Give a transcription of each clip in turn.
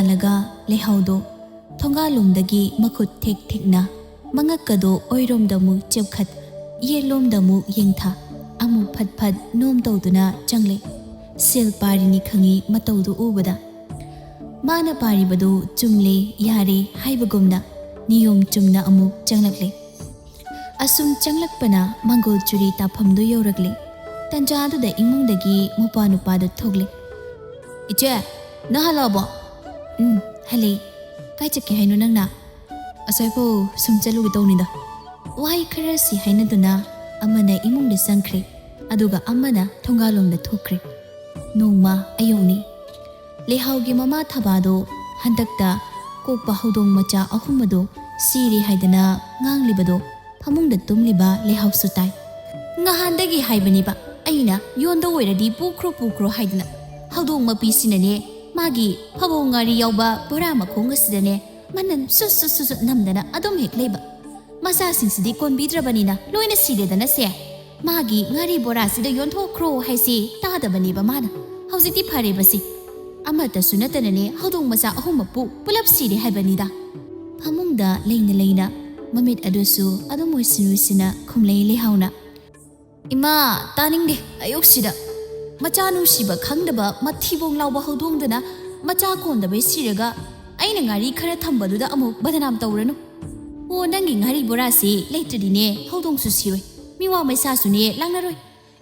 ꯉꯥꯜꯂꯒ ꯂꯩꯍꯥꯎꯗꯣ ꯊꯣꯡꯒꯥꯜꯂꯣꯝꯗꯒꯤ ꯃꯈꯨꯠ ꯊꯦꯛ ꯊꯦꯛꯅ ꯃꯉꯛꯀꯗꯣ ꯑꯣꯏꯔꯣꯝꯗ ꯑꯃꯨꯛ ꯆꯦꯞꯈꯠ ꯌꯦꯠꯂꯣꯝꯗ ꯑꯃꯨꯛ ꯌꯦꯡꯊ ꯑꯃꯨꯛ ꯐꯠ ꯐꯠ ꯅꯣꯝ ꯇꯧꯗꯨꯅ ꯆꯪꯂꯦ꯫ ꯁꯦꯜ ꯄꯥꯔꯤꯅꯤ ꯈꯪꯉꯤ ꯃꯇꯧꯗꯨ ꯎꯕꯗ꯫ ꯃꯥꯅ ꯄꯥꯔꯤꯕꯗꯨ ꯆꯨꯝꯂꯦ ꯌꯥꯔꯦ ꯍꯥꯏꯕꯒꯨꯝꯅ ꯅꯤꯌꯣꯝ ꯆꯨꯝꯅ ꯑꯃꯨꯛ ꯆꯪꯂꯛꯂꯦ꯫ ꯑꯁꯨꯝ ꯆꯪꯂꯛꯄꯅ ꯃꯪꯒꯣꯜ ꯆꯨꯔꯤ ꯇꯥꯐꯝꯗꯨ ꯌꯧꯔꯛꯂꯦ꯫ ꯇꯟꯖꯥꯗꯨꯗ ꯏꯃꯨꯡꯗꯒꯤ ꯃꯄꯥ ꯅꯨꯄꯥꯗꯨ ꯊꯣꯛꯂꯦ꯫ "ꯏꯆꯦ, ꯅꯪ ꯍꯜꯂꯛꯑꯕꯣ?" "ꯍꯜꯂꯛꯑꯦ꯫ ꯀꯥꯏ ꯆꯠꯀꯦ ꯍꯥꯏꯅꯣ ꯅꯪꯅ?" "ꯑꯁꯥꯏꯐꯥꯎ ꯁꯨꯝ ꯆꯠꯂꯨꯒꯦ ꯇꯧꯅꯤꯗ." ꯋꯥꯍꯩ ꯈꯔꯁꯤ ꯍꯥꯏꯅꯗꯨꯅ ꯑꯃꯅ ꯏꯃꯨꯡꯗ ꯆꯪꯈ꯭ꯔꯦ, ꯑꯗꯨꯒ ꯑꯃꯅ ꯊꯣꯡꯒꯥꯜꯂꯣꯝꯗ ꯊꯣꯛꯈ꯭ꯔꯦ꯫ ꯅꯣꯡꯃ ꯑꯌꯧꯅꯤ꯫ ꯂꯩꯍꯥꯎꯒꯤ ꯃꯃꯥ ꯊꯕꯥꯗꯣ ꯍꯟꯗꯛꯇ ꯀꯣꯛꯄ ꯍꯧꯗꯣꯡ ꯃꯆꯥ 3 ꯑꯗꯣ ꯁꯤꯔꯦ ꯍꯥꯏꯗꯅ ꯉꯥꯡꯂꯤꯕꯗꯣ ꯐꯃꯨꯡꯗ ꯇꯨꯝꯂꯤꯕ ꯂꯩꯍꯥꯎꯁꯨ ꯇꯥꯏ꯫ "ꯉꯍꯥꯟꯗꯒꯤ ꯍꯥꯏꯕꯅꯤꯕ ꯑꯩꯅ ꯌꯣꯟꯗ ꯑꯣꯏꯔꯗꯤ ꯄꯨꯈ꯭ꯔꯣ ꯍꯥꯏꯗꯅ꯫ ꯍꯧꯗꯣꯡ ꯃꯄꯤꯁꯤꯅꯅꯦ ꯃꯥꯒꯤ ꯐꯕꯧ ꯉꯥꯔꯤ ꯌꯥꯎꯕ ꯕꯣꯔꯥ ꯃꯈꯣꯡ ꯑꯁꯤꯗꯅꯦ ꯃꯅꯝ ꯁꯨꯠ ꯅꯝꯗꯅ ꯑꯗꯨꯝ ꯍꯦꯛ ꯂꯩꯕ꯫ ꯃꯆꯥꯁꯤꯡꯁꯤꯗꯤ ꯀꯣꯟꯕꯤꯗ꯭ꯔꯕꯅꯤꯅ ꯂꯣꯏꯅ ꯁꯤꯔꯦꯗꯅ ꯁꯦ꯫ ꯃꯥꯒꯤ ꯉꯥꯔꯤ ꯕꯣꯔꯥꯁꯤꯗ ꯌꯣꯟꯊꯣꯛꯈ꯭ꯔꯣ ꯍꯥꯏꯁꯤ ꯇꯥꯗꯕꯅꯦꯕ ꯃꯥꯅ꯫ ꯍꯧꯖꯤꯛꯇꯤ ꯐꯔꯦꯕꯁꯤ꯫ ꯑꯃꯠꯇꯁꯨ ꯅꯠꯇꯅꯅꯦ ꯍꯧꯗꯣꯡ ꯃꯆꯥ 3 ꯃꯛꯄꯨ ꯄꯨꯂꯞ ꯁꯤꯔꯦ ꯍꯥꯏꯕꯅꯤꯗ." ꯐꯃꯨꯡꯗ ꯂꯩꯅ ꯃꯃꯤꯠ ꯑꯗꯨꯁꯨ ꯑꯗꯨꯝ ꯎꯏꯁꯤꯟ ꯈꯨꯝꯂꯩ ꯂꯩꯍꯥꯎꯅ꯫ "ꯏꯃꯥ, ꯇꯥꯅꯤꯡꯗꯦ ꯑꯌꯨꯛꯁꯤꯗ꯫ ꯃꯆꯥ ꯅꯨꯡꯁꯤꯕ ꯈꯪꯗꯕ ꯃꯊꯤꯕꯣꯡ ꯂꯥꯎꯕ ꯍꯧꯗꯣꯡꯗꯨꯅ ꯃꯆꯥ ꯀꯣꯟꯗꯕꯩ ꯁꯤꯔꯒ ꯑꯩꯅ ꯉꯥꯔꯤ ꯈꯔ ꯊꯝꯕꯗꯨꯗ ꯑꯃꯨꯛ ꯕꯗꯅꯥꯝ ꯇꯧꯔꯅꯨ꯫ ꯑꯣ, ꯅꯪꯒꯤ ꯉꯥꯔꯤ ꯕꯣꯔꯥꯁꯤ ꯂꯩꯇ꯭ꯔꯗꯤꯅꯦ ꯍꯧꯗꯣꯡꯁꯨ ꯁꯤꯔꯣꯏ, ꯃꯤꯋꯥ ꯃꯩꯁꯥꯁꯨꯅꯦ ꯂꯥꯡꯅꯔꯣꯏ꯫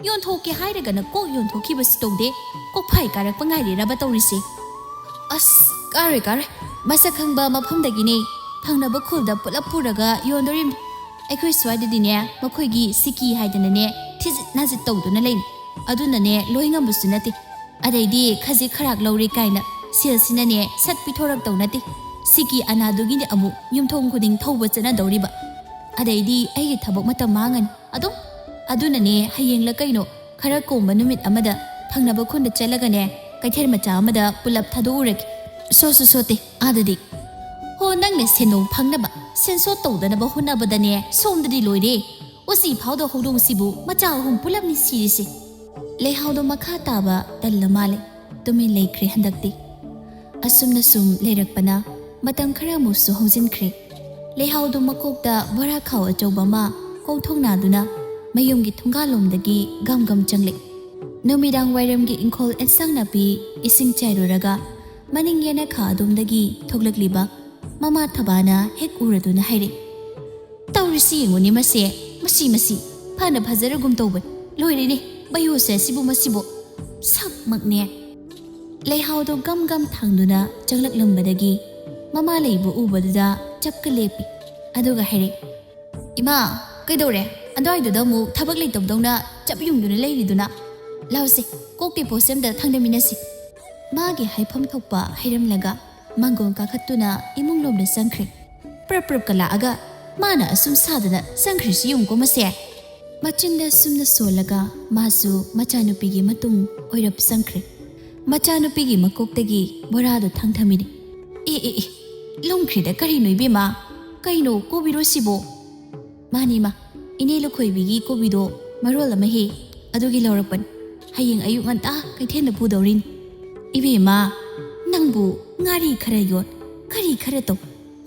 ꯌꯣꯟꯊꯣꯛꯀꯦ ꯍꯥꯏꯔꯒꯅ ꯀꯣꯛ ꯌꯣꯟꯊꯣꯛꯈꯤꯕꯁꯨ ꯇꯧꯗꯦ, ꯀꯣꯛꯐꯥꯏ ꯀꯥꯔꯛꯄ ꯉꯥꯏꯔꯤꯔꯕ ꯇꯧꯔꯤꯁꯦ?" "ꯑꯁ, ꯀꯥꯔꯣꯏ. ꯃꯁꯛ ꯈꯪꯕ ꯃꯐꯝꯗꯒꯤꯅꯦ ꯊꯪꯅꯕ ꯈꯨꯜꯗ ꯄꯨꯂꯞ ꯄꯨꯔꯒ ꯌꯣꯟꯗꯣꯔꯤꯕꯅꯤ꯫ ꯑꯩꯈꯣꯏ ꯁ꯭ꯋꯥꯏꯗꯗꯤꯅꯦ ꯃꯈꯣꯏꯒꯤ ꯁꯤꯀꯤ ꯍꯥꯏꯗꯅꯅꯦ ꯊꯤꯖꯤꯠ ꯅꯥꯖꯤꯠ ꯇꯧꯗꯨꯅ ꯂꯩꯅꯤ꯫ ꯑꯗꯨꯅꯅꯦ ꯂꯣꯏ ꯉꯝꯕꯁꯨ ꯅꯠꯇꯦ꯫ ꯑꯗꯩꯗꯤ ꯈꯖꯤꯛ ꯈꯔꯥꯛ ꯂꯧꯔꯦ ꯀꯥꯏꯅ ꯁꯦꯜꯁꯤꯅꯅꯦ ꯁꯠ ꯄꯤꯊꯣꯔꯛꯇꯧ ꯅꯠꯇꯦ꯫ ꯁꯤꯀꯤ ꯑꯅꯥꯗꯨꯒꯤꯅꯦ ꯑꯃꯨꯛ ꯌꯨꯝꯊꯣꯡ ꯈꯨꯗꯤꯡ ꯊꯧꯕ ꯆꯠꯅꯗꯧꯔꯤꯕ꯫ ꯑꯗꯩꯗꯤ ꯑꯩꯒꯤ ꯊꯕꯛ ꯃꯇꯝ ꯃꯥꯡꯉꯅꯤ ꯑꯗꯨꯝ꯫ ꯑꯗꯨꯅꯅꯦ ꯍꯌꯦꯡꯂ ꯀꯩꯅꯣ ꯈꯔ ꯀꯣꯝꯕ ꯅꯨꯃꯤꯠ ꯑꯃꯗ ꯊꯪꯅꯕ ꯈꯨꯟꯗ ꯆꯠꯂꯒꯅꯦ ꯀꯩꯊꯦꯜ ꯃꯆꯥ ꯑꯃꯗ ꯄꯨꯂꯞ ꯊꯥꯗꯣꯛꯎꯔꯒꯦ꯫ ꯁꯣꯠꯁꯨ ꯁꯣꯠꯇꯦ ꯑꯥꯗꯗꯤ꯫ ꯍꯣ, ꯅꯪꯅ ꯁꯦꯟꯗꯣꯡ ꯐꯪꯅꯕ ꯁꯦꯟꯁꯣꯠ ꯇꯧꯗꯅꯕ ꯍꯣꯠꯅꯕꯗꯅꯦ ꯁꯣꯝꯗꯗꯤ ꯂꯣꯏꯔꯦ꯫ ꯎꯆꯤ ꯐꯥꯎꯗ ꯍꯧꯗꯣꯡꯁꯤꯕꯨ ꯃꯆꯥ 3 ꯄꯨꯂꯞꯅꯤ ꯁꯤꯔꯤꯁꯦ." ꯂꯩꯍꯥꯎꯗꯣ ꯃꯈꯥ ꯇꯥꯕ ꯇꯜꯂ ꯃꯥꯜꯂꯦ, ꯇꯨꯃꯤꯟ ꯂꯩꯈ꯭ꯔꯦ ꯍꯟꯗꯛꯇꯤ꯫ ꯑꯁꯨꯝꯅ ꯁꯨꯝ ꯂꯩꯔꯛꯄꯅ ꯃꯇꯝ ꯈꯔ ꯑꯃꯨꯛꯁꯨ ꯍꯧꯖꯤꯟꯈ꯭ꯔꯦ꯫ ꯂꯩꯍꯥꯎꯗꯣ ꯃꯀꯣꯛꯇ ꯕꯣꯔꯥ ꯈꯥꯎ ꯑꯆꯧꯕ ꯑꯃ ꯀꯣꯛꯊꯣꯡꯅꯗꯨꯅ ꯃꯌꯨꯝꯒꯤ ꯊꯣꯡꯒꯥꯜꯂꯣꯝꯗꯒꯤ ꯒꯝ ꯆꯪꯂꯦ꯫ ꯅꯨꯃꯤꯗꯥꯡ ꯋꯥꯏꯔꯝꯒꯤ ꯏꯪꯈꯣꯜ ꯑꯦꯟꯁꯥꯡ ꯅꯥꯄꯤ ꯏꯁꯤꯡ ꯆꯥꯏꯔꯨꯔꯒ ꯃꯅꯤꯡ ꯌꯦꯅꯈꯥ ꯑꯗꯣꯝꯗꯒꯤ ꯊꯣꯛꯂꯛꯂꯤꯕ ꯃꯃꯥ ꯊꯕꯥꯅ ꯍꯦꯛ ꯎꯔꯗꯨꯅ ꯍꯥꯏꯔꯦ꯫ "ꯇꯧꯔꯤꯁꯤ ꯌꯦꯡꯉꯨꯅꯦ ꯃꯁꯤ ꯐꯅ ꯐꯖꯔꯒꯨꯝ ꯇꯧꯕꯅꯤ, ꯂꯣꯏꯔꯦꯅꯦ ꯃꯌꯣꯁꯦ ꯑꯁꯤꯕꯨ ꯃꯁꯤꯕꯨ ꯁꯛꯃꯛꯅꯦ." ꯂꯩꯍꯥꯎꯗꯣ ꯒꯝ ꯊꯥꯡꯗꯨꯅ ꯆꯪꯂꯛꯂꯝꯕꯗꯒꯤ ꯃꯃꯥ ꯂꯩꯕ ꯎꯕꯗꯨꯗ ꯆꯞꯀ ꯂꯦꯞꯄꯤ, ꯑꯗꯨꯒ ꯍꯥꯏꯔꯦ꯫ "ꯏꯃꯥ, ꯀꯩꯗꯧꯔꯦ ꯑꯗꯨꯋꯥꯏꯗꯨꯗ ꯑꯃꯨꯛ ꯊꯕꯛ ꯂꯩꯇꯕꯗꯧꯅ ꯆꯞ ꯌꯨꯡꯗꯨꯅ ꯂꯩꯔꯤꯗꯨꯅ? ꯂꯥꯎꯁꯦ, ꯀꯣꯛꯇꯦ ꯄꯣꯠꯁꯦ ꯑꯝꯇ ꯊꯥꯡꯗꯃꯤꯟꯅꯁꯤ." ꯃꯥꯒꯤ ꯍꯥꯏꯐꯝ ꯊꯣꯛꯄ ꯍꯩꯔꯝꯂꯒ ꯃꯥꯡꯒꯣꯜ ꯀꯥꯈꯠꯇꯨꯅ ꯏꯃꯨꯡꯂꯣꯝꯗ ꯆꯪꯈ꯭ꯔꯦ꯫ ꯄ꯭ꯔꯞꯀ ꯂꯥꯛꯑꯒ ꯃꯥꯅ ꯑꯁꯨꯝ ꯁꯥꯗꯅ ꯆꯪꯈ꯭ꯔꯤꯁꯤ ꯌꯦꯡꯉꯨꯀꯣ ꯃꯁꯦ꯫ ꯃꯆꯤꯟꯗ ꯁꯨꯝꯅ ꯁꯣꯜꯂꯒ ꯃꯥꯁꯨ ꯃꯆꯥꯅꯨꯄꯤꯒꯤ ꯃꯇꯨꯡ ꯑꯣꯏꯔꯞ ꯆꯪꯈ꯭ꯔꯦ꯫ ꯃꯆꯥꯅꯨꯄꯤꯒꯤ ꯃꯀꯣꯛꯇꯒꯤ ꯕꯣꯔꯥꯗꯣ ꯊꯥꯡꯊꯃꯤꯅꯤ꯫ ꯑꯦ, ꯂꯨꯝꯈ꯭ꯔꯤꯗ ꯀꯔꯤꯅꯣ ꯏꯕꯦꯝꯃ? ꯀꯩꯅꯣ ꯀꯣꯕꯤꯔꯣ ꯁꯤꯕꯣ?" "ꯃꯥꯅꯤ ꯃꯥ, ꯏꯅꯦ ꯂꯨꯈꯣꯏꯕꯤꯒꯤ ꯀꯣꯕꯤꯗꯣ ꯃꯔꯣꯜ ꯑꯃ ꯍꯦ, ꯑꯗꯨꯒꯤ ꯂꯧꯔꯛꯄꯅꯤ꯫ ꯍꯌꯦꯡ ꯑꯌꯨꯛ ꯉꯟꯇꯥ ꯀꯩꯊꯦꯜꯗ ꯄꯨꯗꯧꯔꯤꯅꯤ." "ꯏꯕꯦꯝꯃ, ꯅꯪꯕꯨ ꯉꯥꯔꯤ ꯈꯔ ꯌꯣꯟ, ꯀꯔꯤ ꯈꯔ ꯇꯧ,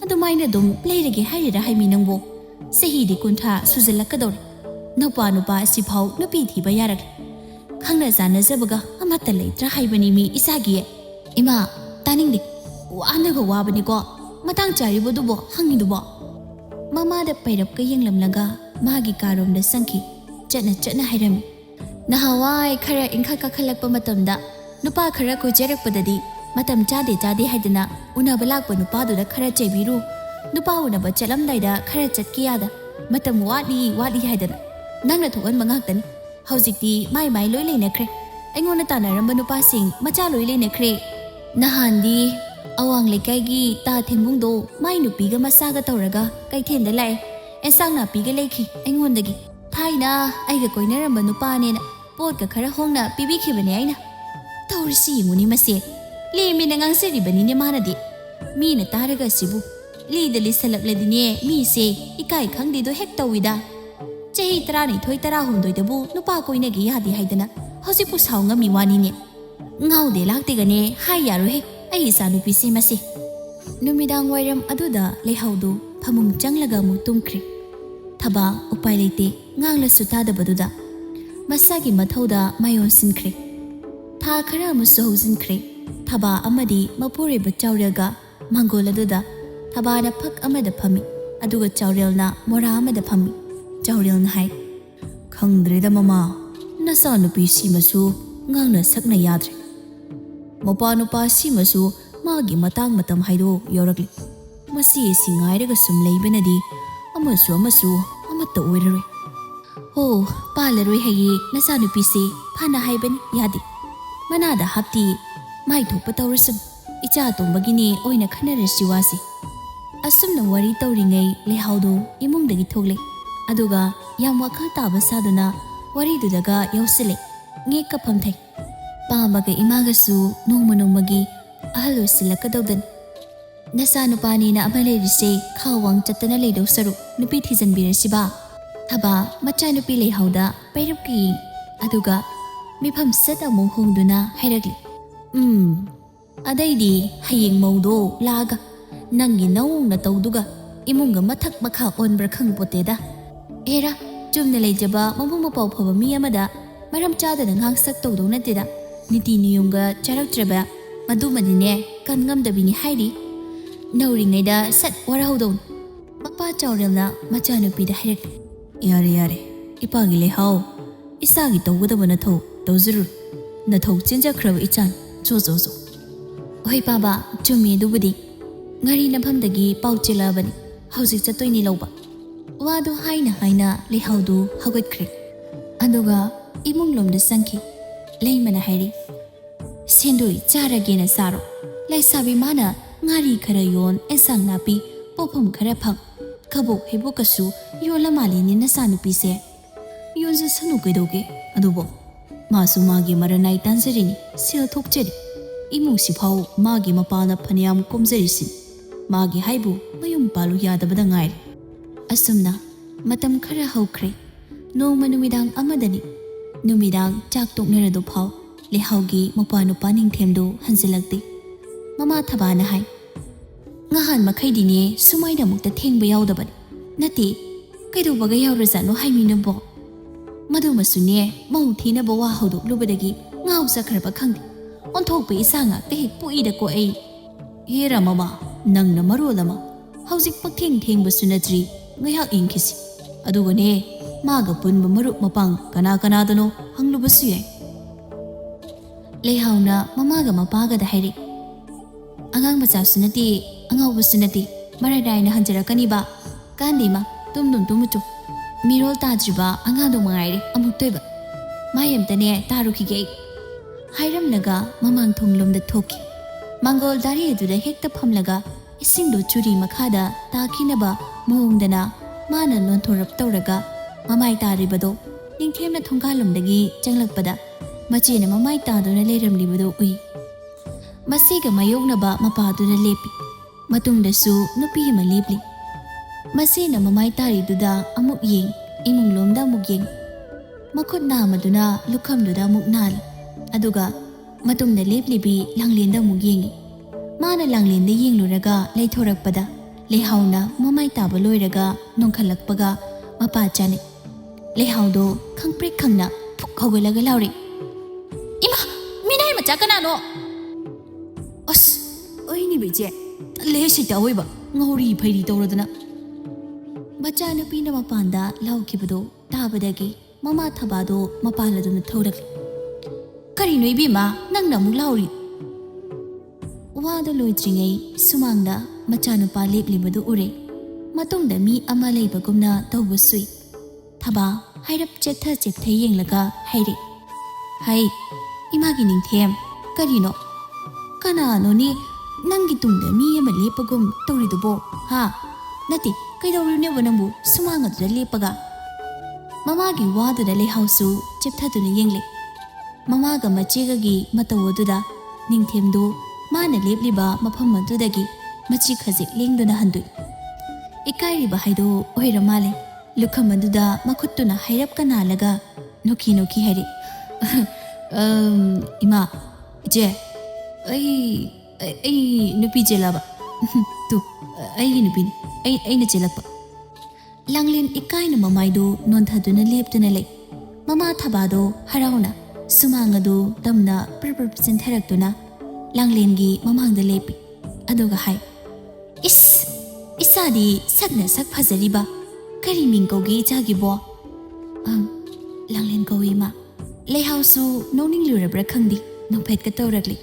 ꯑꯗꯨꯃꯥꯏꯅ ꯑꯗꯨꯝ ꯂꯩꯔꯒꯦ ꯍꯥꯏꯔꯤꯔꯥ ꯍꯥꯏꯃꯤ ꯅꯪꯕꯣ? ꯆꯍꯤꯗꯤ 50 ꯁꯨꯖꯜꯂꯛꯀꯗꯧꯔꯦ꯫ ꯅꯨꯄꯥ ꯑꯁꯤꯐꯥꯎ ꯅꯨꯄꯤ ꯊꯤꯕ ꯌꯥꯔꯛꯂꯦ꯫ ꯈꯪꯅ ꯆꯥꯟꯅꯖꯕꯒ ꯑꯃꯠꯇ ꯂꯩꯇ꯭ꯔꯥ ꯍꯥꯏꯕꯅꯤ ꯃꯤ ꯏꯆꯥꯒꯤ." "ꯏꯃꯥ, ꯇꯥꯅꯤꯡꯗꯦ. ꯋꯥꯅꯒ ꯋꯥꯕꯅꯤꯀꯣ ꯃꯇꯥꯡ ꯆꯥꯔꯤꯕꯗꯨꯕꯣ ꯍꯪꯉꯤꯗꯨꯕꯣ?" ꯃꯃꯥꯗ ꯄꯩꯔꯞꯀ ꯌꯦꯡꯂꯝꯂꯒ ꯃꯥꯒꯤ ꯀꯥꯔꯣꯝꯗ ꯆꯪꯈꯤ꯫ ꯆꯠꯅ ꯍꯥꯏꯔꯝꯃꯤ꯫ "ꯅꯍꯥꯟꯋꯥꯏ ꯈꯔ ꯏꯟꯈꯠ ꯀꯥꯈꯠꯂꯛꯄ ꯃꯇꯝꯗ ꯅꯨꯄꯥ ꯈꯔ ꯀꯣꯏꯖꯔꯛꯄꯗꯗꯤ ꯃꯇꯝ ꯆꯥꯗꯦ ꯍꯥꯏꯗꯅ ꯎꯅꯕ ꯂꯥꯛꯄ ꯅꯨꯄꯥꯗꯨꯗ ꯈꯔ ꯆꯩꯕꯤꯔꯨ, ꯅꯨꯄꯥ ꯎꯅꯕ ꯆꯠꯂꯝꯗꯥꯏꯗꯈꯔ ꯆꯠꯀꯦ ꯌꯥꯗ, ꯃꯇꯝ ꯋꯥꯠꯂꯤ ꯍꯥꯏꯗꯅ ꯅꯪꯅ ꯊꯣꯛꯍꯟꯕ ꯉꯥꯛꯇꯅꯤ꯫ ꯍꯧꯖꯤꯛꯇꯤ ꯃꯥꯏ ꯂꯣꯏ ꯂꯩꯅꯈ꯭ꯔꯦ꯫ ꯑꯩꯉꯣꯟꯗ ꯇꯥꯟꯅꯔꯝꯕ ꯅꯨꯄꯥꯁꯤꯡ ꯃꯆꯥ ꯂꯣꯏ ꯂꯩꯅꯈ꯭ꯔꯦ꯫ ꯅꯍꯥꯟꯗꯤ ꯑꯋꯥꯡ ꯂꯩꯀꯥꯏꯒꯤ ꯇꯥ ꯊꯦꯡꯕꯨꯡꯗꯣ ꯃꯥꯏ ꯅꯨꯄꯤꯒ ꯃꯆꯥꯒ ꯇꯧꯔꯒ ꯀꯩꯊꯦꯜꯗ ꯂꯥꯛꯑꯦ, ꯑꯦꯟꯁꯥꯡ ꯅꯥꯄꯤꯒ ꯂꯩꯈꯤ ꯑꯩꯉꯣꯟꯗꯒꯤ꯫ ꯊꯥꯏꯅ ꯑꯩꯒ ꯀꯣꯏꯅꯔꯝꯕ ꯅꯨꯄꯥꯅꯦꯅ ꯄꯣꯠꯀꯈꯔ ꯍꯣꯡꯅ ꯄꯤꯕꯤꯈꯤꯕꯅꯦ ꯑꯩꯅ." ꯇꯧꯔꯤꯁꯤ ꯌꯦꯡꯉꯨꯅꯤ ꯃꯁꯦ, ꯂꯦꯝꯃꯦꯅ ꯉꯥꯡꯖꯔꯤꯕꯅꯤꯅꯦ ꯃꯥꯅꯗꯤ꯫ ꯃꯤꯅ ꯇꯥꯔꯒ ꯑꯁꯤꯕꯨ ꯂꯤꯗ ꯂꯤꯁꯜꯂꯛꯂꯗꯤꯅꯦ ꯃꯤꯁꯦ ꯏꯀꯥꯏ ꯈꯪꯗꯦꯗꯣ ꯍꯦꯛ ꯇꯧꯏꯗ꯫ ꯆꯍꯤ 12, 18ꯗꯕꯨ ꯅꯨꯄా ꯀꯣꯏꯅꯒꯦ ꯌꯥꯗꯦ ꯍꯥꯏꯗꯅ ꯍꯧꯖꯤꯛꯄꯨ ꯁꯥꯎ ꯉꯝꯃꯤ ꯋꯥꯅꯤꯅꯦ꯫ ꯉꯥꯎꯗꯦ ꯂꯥꯛꯇꯦꯒꯅꯦ ꯍꯥꯏ ꯌꯥꯔꯣꯏꯍꯦ, ꯑꯩ ꯏꯆꯥꯅꯨꯄꯤꯁꯤ ꯃꯁꯤ ꯅꯨꯃꯤꯗꯥꯡ ꯋꯥꯏꯔꯝ ꯑꯗꯨꯗ ꯂꯩꯍꯧꯗꯨ ꯐꯃꯨꯡ ꯆꯪꯂꯒ ꯑꯃꯨꯛ ꯇꯨꯝꯈ꯭ꯔꯦ ꯊꯕꯥ ꯎꯄꯥꯏ ꯂꯩꯇꯦ ꯉꯥꯡꯂꯁꯨ ꯇꯥꯗꯕꯗꯨꯗ ꯃꯁꯥꯒꯤ ꯃꯊꯧꯗ ꯃꯥꯌꯣꯟꯁꯤꯟꯈ꯭ꯔꯦ ꯊꯥ ꯈꯔ ꯑꯃꯁꯨ ꯍꯧꯖꯤꯟꯈ꯭ꯔꯦ ꯊꯕꯥ ꯑꯃꯗꯤ ꯃꯄꯨꯔꯣꯏꯕ ꯆꯥꯎꯔꯦꯜꯒ ꯃꯥꯡꯒꯣꯜ ꯑꯗꯨꯗ ꯊꯕꯥꯅ ꯐꯛ ꯑꯃꯗ ꯐꯝꯃꯤ ꯑꯗꯨꯒ ꯆꯥꯎꯔꯦꯜꯅ ꯃꯣꯔꯥ ꯑꯃꯗ ꯐꯝꯃꯤ ꯆꯥꯎꯔꯦꯜꯅ ꯍꯥꯏ ꯈꯪꯗ꯭ꯔꯦꯗ ꯃꯃꯥ ꯅꯆꯥꯅꯨꯄꯤ ꯁꯤꯃꯁꯨ ꯉꯥꯡꯅ ꯁꯛꯅ ꯌꯥꯗ꯭ꯔꯦ ꯃꯄꯥ ꯅꯨꯄꯥ ꯁꯤꯃꯁꯨ ꯃꯥꯒꯤ ꯃꯇꯥꯡ ꯃꯇꯝ ꯍꯥꯏꯗꯣ ꯌꯧꯔꯛꯂꯤ ꯃꯁꯤ ꯑꯁꯤ ꯉꯥꯏꯔꯒ ꯁꯨꯝ ꯂꯩꯕꯅꯗꯤ ꯑꯃꯁꯨ ꯑꯃꯠꯇ ꯑꯣꯏꯔꯔꯣꯏ ꯍꯣ ꯄꯥꯜꯂꯔꯣꯏ ꯍꯥꯏꯌꯦ ꯅꯆꯥꯅꯨꯄꯤꯁꯦ ꯐꯅ ꯍꯥꯏꯕꯅꯤ ꯌꯥꯗꯦ ꯃꯅꯥꯗ ꯍꯥꯞꯇꯤ ꯃꯥꯏ ꯊꯣꯛꯄ ꯇꯧꯔꯁꯨ ꯏꯆꯥ ꯑꯇꯣꯝꯕꯒꯤꯅꯦ ꯑꯣꯏꯅ ꯈꯟꯅꯔꯁꯤ ꯋꯥꯁꯤ ꯑꯁꯨꯝꯅ ꯋꯥꯔꯤ ꯇꯧꯔꯤꯉꯩ ꯂꯩꯍꯥꯎꯗꯨ ꯏꯃꯨꯡꯗꯒꯤ ꯊꯣꯛꯂꯦ ꯑꯗꯨꯒ ꯌꯥꯝ ꯋꯥꯈꯜ ꯇꯥꯕ ꯁꯥꯗꯨꯅ ꯋꯥꯔꯤꯗꯨꯗꯒ ꯌꯥꯎꯁꯤꯜꯂꯦ ꯉꯦꯛꯀ ꯐꯝꯊꯩ ꯄꯥꯝꯕꯒ ꯏꯃꯥꯒꯁꯨ ꯅꯣꯡꯃ ꯅꯣꯡꯃꯒꯤ ꯑꯍꯜ ꯑꯣꯏꯁꯤꯜꯂꯛꯀꯗꯧꯗꯅꯤ ꯅꯆꯥꯅꯨꯄꯥꯅꯤꯅ ꯑꯃ ꯂꯩꯔꯤꯁꯦ ꯈꯥꯋꯥꯡ ꯆꯠꯇꯅ ꯂꯩꯗꯧ ꯁꯔꯨꯛ ꯅꯨꯄꯤ ꯊꯤꯖꯤꯟꯕꯤꯔꯁꯤꯕ ꯊꯕꯥ ꯃꯆꯥꯅꯨꯄꯤ ꯂꯩꯍꯥꯎꯗ ꯄꯩꯔꯞꯀ ꯌꯦꯡꯉꯤ ꯑꯗꯨꯒ ꯃꯤꯐꯝ ꯁꯠ ꯑꯃꯨꯛ ꯍꯣꯡꯗꯨꯅ ꯍꯥꯏꯔꯛꯂꯤ ꯑꯗꯩꯗꯤ ꯍꯌꯦꯡ ꯃꯧꯗꯣ ꯂꯥꯛꯑꯒ ꯅꯪꯒꯤ ꯅꯧꯅ ꯇꯧꯗꯨꯒ ꯏꯃꯨꯡꯒ ꯃꯊꯛ ꯃꯈꯥ ꯑꯣꯟꯕ꯭ꯔꯥ ꯈꯪꯄꯣꯠꯇꯦꯗ ꯑꯦꯔꯥ ꯆꯨꯝꯅ ꯂꯩꯖꯕ ꯃꯕꯨꯡ ꯃꯄꯥꯎ ꯐꯕ ꯃꯤ ꯑꯃꯗ ꯃꯔꯝ ꯆꯥꯗꯅ ꯉꯥꯡ ꯁꯛ ꯇꯧꯗꯧ ꯅꯠꯇꯦꯗ ꯅꯤꯇꯤ ꯅꯤꯌꯣꯝꯒ ꯆꯥꯔꯛꯇ꯭ꯔꯕ ꯃꯗꯨꯃꯗꯤꯅꯦ ꯀꯟ ꯉꯝꯗꯕꯤꯅꯤ ꯍꯥꯏꯔꯤ ꯅꯧꯔꯤꯉꯩꯗ ꯁꯠ ꯋꯥꯔꯍꯧꯗꯧꯅꯤ ꯃꯄꯥ ꯆꯥꯎꯔꯦꯜꯅ ꯃꯆꯥꯅꯨꯄꯤꯗ ꯍꯥꯏꯔꯛꯂꯤ ꯌꯥꯔꯦ ꯏꯄꯥꯒꯤ ꯂꯩꯍꯥꯎ ꯏꯆꯥꯒꯤ ꯇꯧꯒꯗꯕ ꯅꯊꯧ ꯇꯧꯖꯔꯨ ꯅꯊꯧ ꯆꯤꯟꯖꯈ꯭ꯔꯕ ꯏꯆꯥꯟ ꯆꯣ ꯍꯣꯏ ꯄꯥꯕ ꯆꯨꯝꯃꯤ ꯑꯗꯨꯕꯨꯗꯤ ꯉꯥꯔꯤ ꯅꯐꯝꯗꯒꯤ ꯄꯥꯎ ꯆꯦꯜꯂꯛꯑꯕꯅꯤ ꯍꯧꯖꯤꯛ ꯆꯠꯇꯣꯏꯅꯤ ꯂꯧꯕ ꯋꯥꯗꯨ ꯍꯥꯏꯅ ꯂꯩꯍꯥꯎꯗꯨ ꯍꯧꯒꯠꯈ꯭ꯔꯦ ꯑꯗꯨꯒ ꯏꯃꯨꯡꯂꯣꯝꯗ ꯆꯪꯈꯤ ꯂꯩꯃꯅ ꯍꯥꯏꯔꯤ ꯁꯦꯟꯗꯣꯏ ꯆꯥꯔꯒꯦꯅ ꯆꯥꯔꯣ ꯂꯩꯁꯥꯕꯤ ꯃꯥꯅ ꯉꯥꯔꯤ ꯈꯔ ꯌꯣꯟ ꯑꯦꯟꯁꯥꯡ ꯅꯥꯄꯤ ꯄꯣꯠꯐꯝ ꯈꯔ ꯐꯪ ꯀꯕꯣꯛ ꯍꯩꯕꯣꯛꯀꯁꯨ ꯌꯣꯜꯂ ꯃꯥꯜꯂꯤꯅꯤ ꯅꯆꯥꯅꯨꯄꯤꯁꯦ ꯌꯣꯟꯖꯁꯅꯨ ꯀꯩꯗꯧꯒꯦ ꯑꯗꯨꯕꯨ ꯃꯥꯁꯨ ꯃꯥꯒꯤ ꯃꯔꯅꯥꯏ ꯇꯥꯟꯖꯔꯤꯅꯤ ꯁꯦꯜ ꯊꯣꯛꯆꯔꯤ ꯏꯃꯨꯡꯁꯤꯐꯥꯎ ꯃꯥꯒꯤ ꯃꯄꯥꯅ ꯐꯅꯌꯥꯝ ꯀꯣꯝꯖꯔꯤꯁꯤꯅꯤ ꯃꯥꯒꯤ ꯍꯥꯏꯕꯨ ꯃꯌꯨꯝ ꯄꯥꯜꯂꯨ ꯌꯥꯗꯕꯗ ꯉꯥꯏꯔꯦ ꯑꯁꯨꯝꯅ ꯃꯇꯝ ꯈꯔ ꯍꯧꯈ꯭ꯔꯦ ꯅꯣꯡꯃ ꯅꯨꯃꯤꯗꯥꯡ ꯑꯃꯗꯅꯤ ꯅꯨꯃꯤꯗꯥꯡ ꯆꯥꯛ ꯇꯣꯛꯅꯔꯗꯨ ꯐꯥꯎ ꯂꯩꯍꯥꯎꯒꯤ ꯃꯄꯥ ꯅꯨꯄꯥ ꯅꯤꯡꯊꯦꯝꯗꯨ ꯍꯟꯖꯤꯜꯂꯛꯇꯦ ꯃꯃꯥ ꯊꯕꯥꯅ ꯍꯥꯏ ꯉꯍꯥꯟ ꯃꯈꯩꯗꯤꯅꯦ ꯁꯨꯃꯥꯏꯅ ꯑꯃꯨꯛꯇ ꯊꯦꯡꯕ ꯌꯥꯎꯗꯕꯅꯤ ꯅꯠꯇꯦ ꯀꯩꯗꯧꯕꯒ ꯌꯥꯎꯔꯖꯥꯠꯅꯣ ꯍꯥꯏꯃꯤꯅꯕꯣ ꯃꯗꯨꯃꯁꯨꯅꯦ ꯃꯧ ꯊꯤꯅꯕ ꯋꯥ ꯍꯧꯗꯣꯛꯂꯨꯕꯗꯒꯤ ꯉꯥꯎꯖꯈ꯭ꯔꯕ ꯈꯪꯗꯦ ꯑꯣꯟꯊꯣꯛꯄ ꯏꯆꯥ ꯉꯥꯛꯇ ꯍꯦꯛ ꯄꯣꯛꯏꯗꯀꯣ ꯑꯩ ꯍꯦꯔꯥ ꯃꯃꯥ ꯅꯪꯅ ꯃꯔꯣꯜ ꯑꯃ ꯍꯧꯖꯤꯛ ꯊꯦꯡꯕꯁꯨ ꯅꯠꯇ꯭ꯔꯤ ꯉꯥꯏꯍꯥꯛ ꯌꯦꯡꯈꯤꯁꯤ ꯑꯗꯨꯒꯅꯦ ꯃꯥꯒ ꯄꯨꯟꯕ ꯃꯔꯨꯞ ꯃꯄꯥꯡ ꯀꯅꯥꯗꯅꯣ ꯍꯪꯂꯨꯕꯁꯨ ꯌꯥꯏ ꯂꯩꯍꯥꯎꯅ ꯃꯃꯥꯒ ꯃꯄꯥꯒꯗ ꯍꯥꯏꯔꯤ ꯑꯉꯥꯡ ꯃꯆꯥꯁꯨ ꯅꯠꯇꯦ ꯑꯉꯥꯎꯕꯁꯨ ꯅꯠꯇꯦ ꯃꯔꯥꯏ ꯅꯥꯏꯅ ꯍꯟꯖꯔꯛꯀꯅꯤꯕ ꯀꯥꯟꯗꯦꯃ ꯇꯨꯝꯃꯨꯆꯣ ꯃꯤꯔꯣꯜ ꯇꯥꯗ꯭ꯔꯤꯕ ꯑꯉꯥꯡꯗꯣ ꯃꯉꯥꯏꯔꯦ ꯑꯃꯨꯛꯇꯣꯏꯕ ꯃꯥꯏ ꯑꯝꯇꯅꯦ ꯇꯥꯔꯨꯈꯤꯒꯦ ꯑꯩ ꯍꯥꯏꯔꯝꯂꯒ ꯃꯃꯥꯡ ꯊꯣꯡꯂꯣꯝꯗ ꯊꯣꯛꯈꯤ ꯃꯥꯡꯒꯣꯜ ꯗꯥꯔꯤ ꯑꯗꯨꯗ ꯍꯦꯛꯇ ꯐꯝꯂꯒ ꯏꯁꯤꯡꯗꯨ ꯆꯨꯔꯤ ꯃꯈꯥꯗ ꯇꯥꯈꯤꯅꯕ ꯃꯑꯣꯡꯗꯅ ꯃꯥꯅ ꯂꯣꯟꯊꯣꯔꯞ ꯇꯧꯔꯒ ꯃꯃꯥꯏ ꯇꯥꯔꯤꯕꯗꯣ ꯅꯤꯡꯊꯦꯝꯅ ꯊꯣꯡꯒꯥꯜꯂꯣꯝꯗꯒꯤ ꯆꯪꯂꯛꯄꯗ ꯃꯆꯦꯅ ꯃꯃꯥꯏ ꯇꯥꯗꯨꯅ ꯂꯩꯔꯝꯂꯤꯕꯗꯨ ꯎꯏ ꯃꯁꯤꯒ ꯃꯥꯌꯣꯛꯅꯕ ꯃꯄꯥꯗꯨꯅ ꯂꯦꯞꯄꯤ ꯃꯇꯨꯡꯗꯁꯨ ꯅꯨꯄꯤ ꯑꯃ ꯂꯦꯞꯂꯤ ꯃꯆꯦꯅ ꯃꯃꯥꯏ ꯇꯥꯔꯤꯗꯨꯗ ꯑꯃꯨꯛ ꯌꯦꯡ ꯏꯃꯨꯡꯂꯣꯝꯗ ꯑꯃꯨꯛ ꯌꯦꯡ ꯃꯈꯨꯠ ꯅꯥꯝꯃꯗꯨꯅ ꯂꯨꯈꯝꯗꯨꯗ ꯑꯃꯨꯛ ꯅꯥꯜꯂꯤ ꯑꯗꯨꯒ ꯃꯇꯨꯡꯗ ꯂꯦꯞꯂꯤꯕꯤ ꯂꯥꯡꯂꯦꯟꯗ ꯑꯃꯨꯛ ꯌꯦꯡꯉꯤ ꯃꯥꯅ ꯂꯥꯡꯂꯦꯟꯗ ꯌꯦꯡꯂꯨꯔꯒ ꯂꯩꯊꯣꯔꯛꯄꯗ ꯂꯩꯍꯥꯎꯅ ꯃꯃꯥꯏ ꯇꯥꯕ ꯂꯣꯏꯔꯒ ꯅꯣꯡꯈꯠꯂꯛꯄꯒ ꯃꯄꯥ ꯆꯥꯅꯩ ꯂꯩꯍꯥꯎꯗꯣ ꯈꯪꯄ꯭ꯔꯦꯛ ꯈꯪꯅ ꯐꯨꯛ ꯍꯧꯒꯠꯂꯒ ꯂꯥꯎꯔꯤ ꯏꯃꯥ ꯃꯤꯅꯥꯏ ꯃꯆꯥ ꯀꯅꯥꯅꯣ ꯑꯁ ꯑꯩꯅꯤꯕ ꯏꯆꯦ ꯇꯜꯂꯦ ꯁꯩꯇ ꯑꯣꯏꯕ ꯉꯧꯔꯤ ꯐꯩꯔꯤ ꯇꯧꯔꯗꯅ ꯃꯆꯥꯅꯨꯄꯤꯅ ꯃꯄꯥꯟꯗ ꯂꯥꯎꯈꯤꯕꯗꯣ ꯇꯥꯕꯗꯒꯤ ꯃꯃꯥ ꯊꯕꯥꯗꯣ ꯃꯄꯥꯟꯂꯗꯨꯅ ꯊꯧꯔꯛꯂꯤ ꯀꯔꯤꯅꯣ ꯏꯕꯦꯝꯃ ꯅꯪꯅ ꯑꯃꯨꯛ ꯂꯥꯎꯔꯤ ꯋꯥꯗꯣ ꯂꯣꯏꯗ꯭ꯔꯤꯉꯩ ꯁꯨꯃꯥꯡꯗ ꯃꯆꯥꯅꯨꯄꯥ ꯂꯦꯞꯂꯤꯕꯗꯨ ꯎꯔꯦ ꯃꯇꯨꯡꯗ ꯃꯤ ꯑꯃ ꯂꯩꯕꯒꯨꯝꯅ ꯇꯧꯕꯁꯨꯏ ꯊꯕꯥ ꯍꯥꯏꯔꯞ ꯆꯦꯞꯊ ꯌꯦꯡꯂꯒ ꯍꯥꯏꯔꯦ ꯍꯩ ꯏꯃꯥꯒꯤ ꯅꯤꯡꯊꯦꯝ ꯀꯔꯤꯅꯣ ꯀꯅꯥꯅꯣꯅꯦ ꯅꯪꯒꯤ ꯇꯨꯡꯗ ꯃꯤ ꯑꯃ ꯂꯦꯞꯄꯒꯨꯝ ꯇꯧꯔꯤꯗꯨꯕꯣ ꯍꯥ ꯅꯠꯇꯦ ꯀꯩꯗꯧꯔꯤꯅꯦꯕ ꯅꯪꯕꯨ ꯁꯨꯃꯥꯡ ꯑꯗꯨꯗ ꯂꯦꯞꯄꯒ ꯃꯃꯥꯒꯤ ꯋꯥꯗꯨꯗ ꯂꯩꯍꯥꯎꯁꯨ ꯆꯦꯞꯊꯗꯨꯅ ꯌꯦꯡꯂꯤ ꯃꯃꯥꯒ ꯃꯆꯦꯒꯒꯤ ꯃꯇꯧ ꯑꯗꯨꯗ ꯅꯤꯡꯊꯦꯝꯗꯨ ꯃꯥꯅ ꯂꯦꯞꯂꯤꯕ ꯃꯐꯝ ꯑꯗꯨꯗꯒꯤ ꯃꯆꯤ ꯈꯖꯤꯛ ꯂꯦꯡꯗꯨꯅ ꯍꯟꯗꯣꯏ ꯏꯀꯥꯏꯔꯤꯕ ꯍꯥꯏꯗꯣ ꯑꯣꯏꯔ ꯃꯥꯜꯂꯦ ꯂꯨꯈꯝ ꯑꯗꯨꯗ ꯃꯈꯨꯠꯇꯨꯅ ꯍꯥꯏꯔꯞꯀ ꯅꯥꯜꯂꯒ ꯅꯣꯛꯈꯤ ꯍꯥꯏꯔꯤ ꯏꯃꯥ ꯏꯆꯦ ꯑꯩ nupi jelaba tu nupi na jelakpa langlin ikai na mamai do non thaduna leptuna lei mama thabado harauna sumanga do damna perpercent tharaktuna langlin gi mamang da lepi adoga hai isadi sakna sak phajariba kari mingkogi jagi bo langlin kowi ma leihausu noning lurabra khangdi nophet ka tawrakli